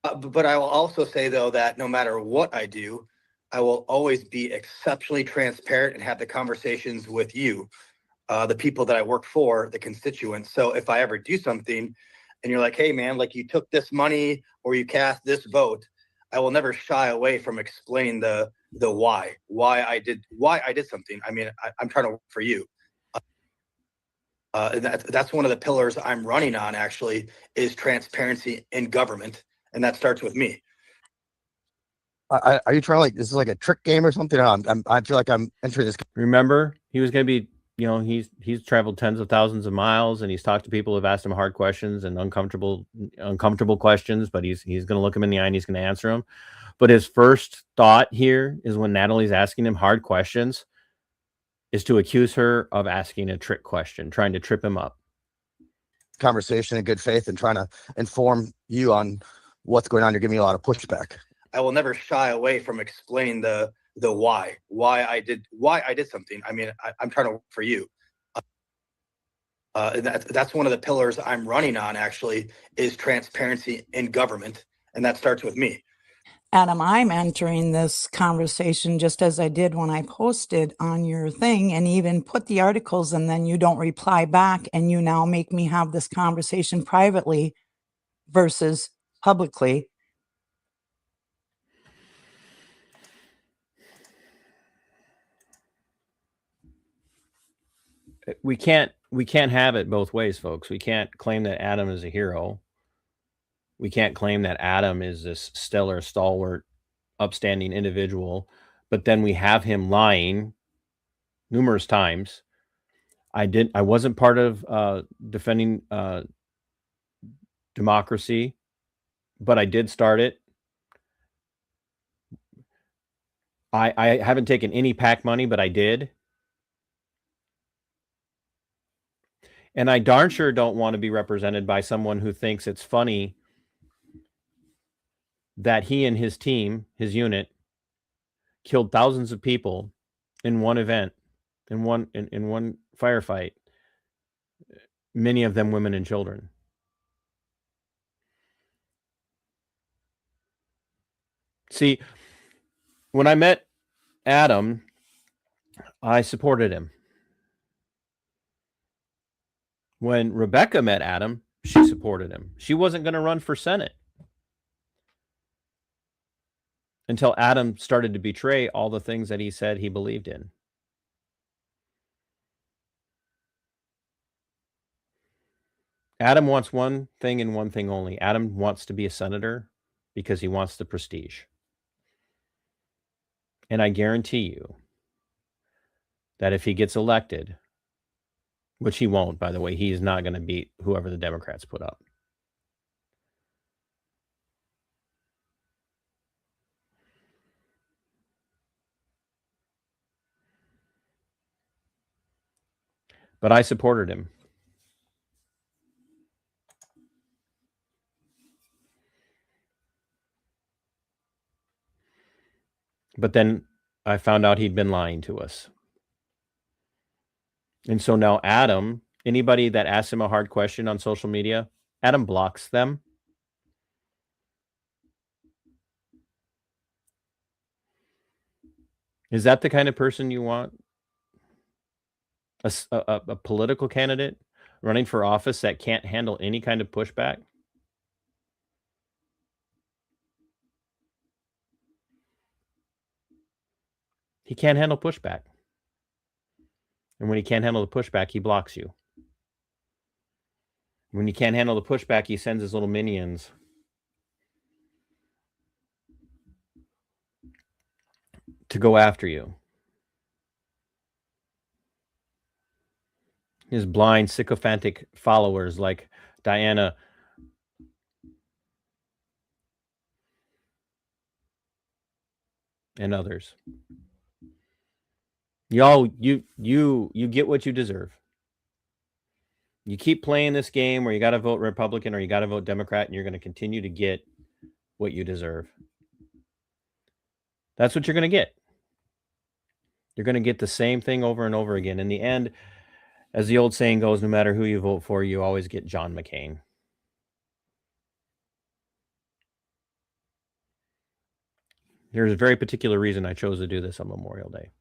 But I will also say, though, that no matter what I do, I will always be exceptionally transparent and have the conversations with you, the people that I work for, the constituents. So if I ever do something and you're like, hey, man, like you took this money or you cast this vote, I will never shy away from explaining the why I did something. I mean, I'm trying to work for you. And that's one of the pillars I'm running on, actually, is transparency in government. And that starts with me. Are you trying like this is like a trick game or something? I feel like I'm entering this. Remember, he was going to be, he's traveled tens of thousands of miles, and he's talked to people who've asked him hard questions and uncomfortable questions, but he's going to look him in the eye and he's going to answer them. But his first thought here is, when Natalie's asking him hard questions, is to accuse her of asking a trick question, trying to trip him up. Conversation in good faith and trying to inform you on what's going on. You're giving me a lot of pushback. I will never shy away from explaining the why I did something. I mean, I'm trying to work for you. And that's one of the pillars I'm running on, actually, is transparency in government. And that starts with me. Adam, I'm entering this conversation just as I did when I posted on your thing and even put the articles, and then you don't reply back, and you now make me have this conversation privately versus publicly. we can't have it both ways, folks. We can't claim that Adam is a hero. We can't claim that Adam is this stellar, stalwart, upstanding individual, but then we have him lying numerous times. I wasn't part of defending democracy, but I did start it. I haven't taken any PAC money, but I did. And I darn sure don't want to be represented by someone who thinks it's funny that he and his team, his unit, killed thousands of people in one event, in one firefight, many of them women and children. See, when I met Adam, I supported him. When Rebecca met Adam, she supported him. She wasn't going to run for Senate until Adam started to betray all the things that he said he believed in. Adam wants one thing and one thing only. Adam wants to be a senator because he wants the prestige. And I guarantee you that if he gets elected, which he won't, by the way, he's not going to beat whoever the Democrats put up. But I supported him. But then I found out he'd been lying to us. And so now Adam, anybody that asks him a hard question on social media, Adam blocks them. Is that the kind of person you want? A political candidate running for office that can't handle any kind of pushback? He can't handle pushback. And when he can't handle the pushback, he blocks you. When you can't handle the pushback, he sends his little minions to go after you. His blind, sycophantic followers like Diana and others. Y'all, you get what you deserve. You keep playing this game where you got to vote Republican or you got to vote Democrat, and you're going to continue to get what you deserve. That's what you're going to get. You're going to get the same thing over and over again. In the end, as the old saying goes, no matter who you vote for, you always get John McCain. There's a very particular reason I chose to do this on Memorial Day.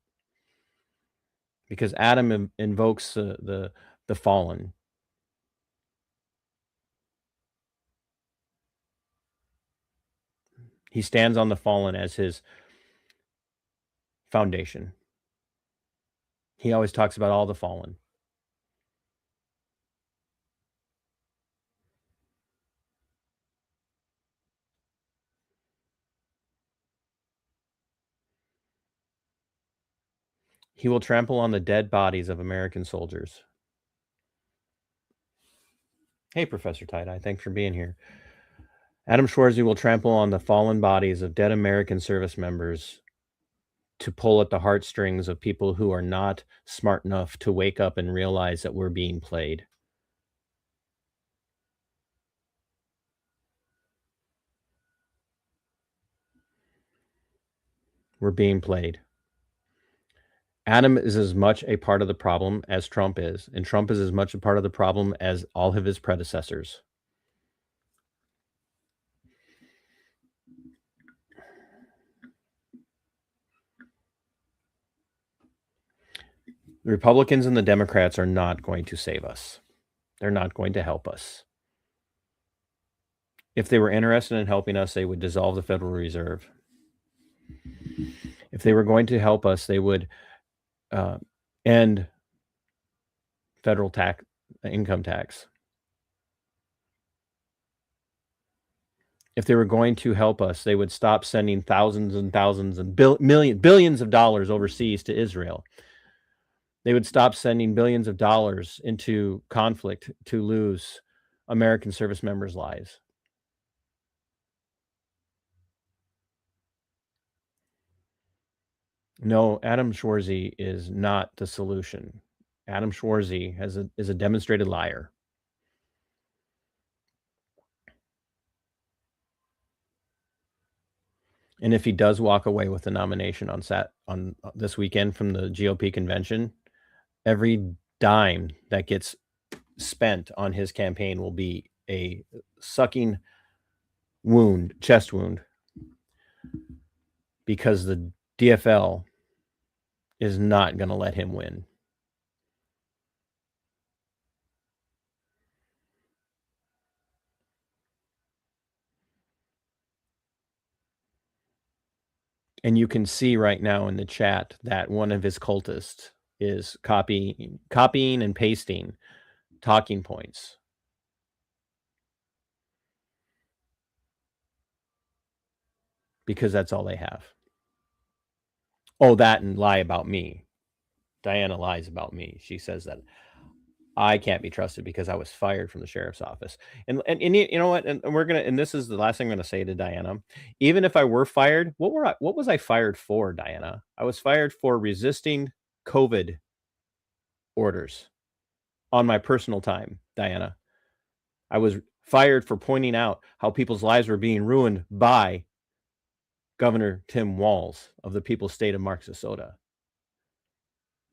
Because Adam invokes the fallen. He stands on the fallen as his foundation. He always talks about all the fallen. He will trample on the dead bodies of American soldiers. Hey, Professor Tie-Dye, thanks for being here. Adam Schwarze will trample on the fallen bodies of dead American service members to pull at the heartstrings of people who are not smart enough to wake up and realize that we're being played. We're being played. Adam is as much a part of the problem as Trump is, and Trump is as much a part of the problem as all of his predecessors. The Republicans and the Democrats are not going to save us. They're not going to help us. If they were interested in helping us, they would dissolve the Federal Reserve. If they were going to help us, they would end federal income tax. If they were going to help us, they would stop sending thousands and thousands and billions of dollars overseas to Israel. They would stop sending billions of dollars into conflict to lose American service members' lives. No, Adam Schwarze is not the solution. Adam Schwarze is a demonstrated liar. And if he does walk away with the nomination on this weekend from the GOP convention, every dime that gets spent on his campaign will be a sucking wound, chest wound, because the DFL is not going to let him win. And you can see right now in the chat that one of his cultists is copying and pasting talking points. Because that's all they have. Oh, that and lie about me. Diana lies about me. She says that I can't be trusted because I was fired from the sheriff's office. And you know what? And this is the last thing I'm going to say to Diana. Even if I were fired, what was I fired for, Diana? I was fired for resisting COVID orders on my personal time, Diana. I was fired for pointing out how people's lives were being ruined by Governor Tim Walz of the People's State of Minnesota.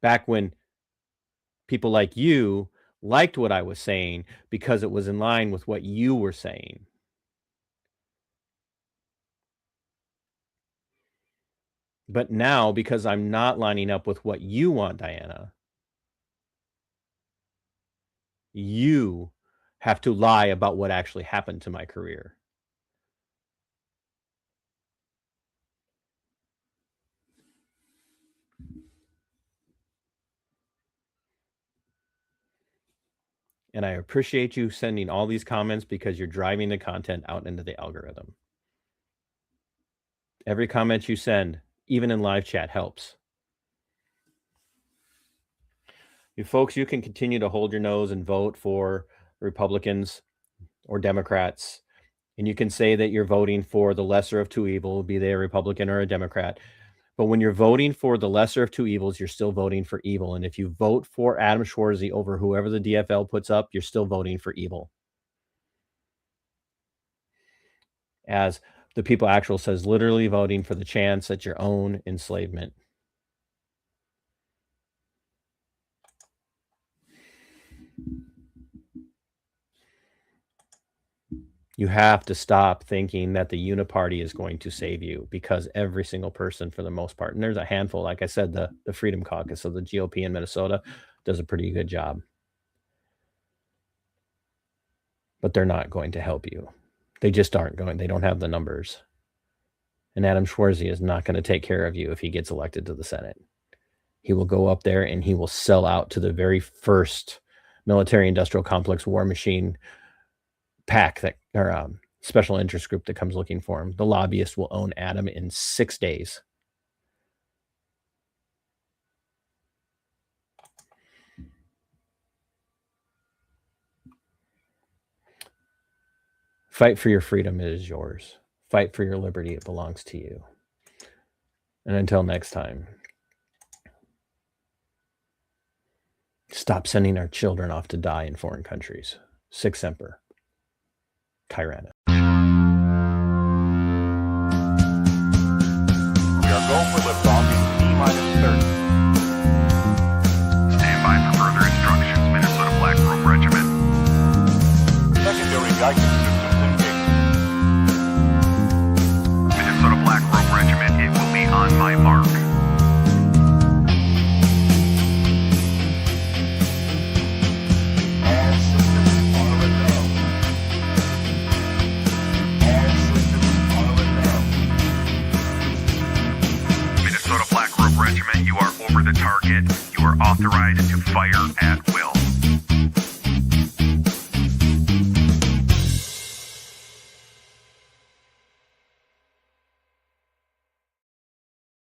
Back when people like you liked what I was saying because it was in line with what you were saying. But now, because I'm not lining up with what you want, Diana, you have to lie about what actually happened to my career. And I appreciate you sending all these comments because you're driving the content out into the algorithm. Every comment you send, even in live chat, helps. You folks, you can continue to hold your nose and vote for Republicans or Democrats. And you can say that you're voting for the lesser of two evils, be they a Republican or a Democrat. But when you're voting for the lesser of two evils, you're still voting for evil. And if you vote for Adam Schwarze over whoever the DFL puts up, you're still voting for evil. As the People Actual says, literally voting for the chance at your own enslavement. You have to stop thinking that the uniparty is going to save you, because every single person, for the most part, and there's a handful, like I said, the Freedom Caucus of the GOP in Minnesota does a pretty good job. But they're not going to help you. They just aren't going. They don't have the numbers. And Adam Schwarze is not going to take care of you if he gets elected to the Senate. He will go up there and he will sell out to the very first military-industrial complex war machine PAC that, or special interest group that comes looking for him. The lobbyist will own Adam in 6 days. Fight for your freedom. It is yours. Fight for your liberty. It belongs to you. And until next time, stop sending our children off to die in foreign countries. Sic Semper. Tyrannis. We are go for liftoff in T-minus 30. Stand by for further instructions, Minnesota Black Robe Regiment. Secondary guidance systems engaged. Minnesota Black Robe Regiment, it will be on my mark. All systems are a go. All systems are a go. Minnesota Black Robe Regiment, you are over the target. You are authorized to fire at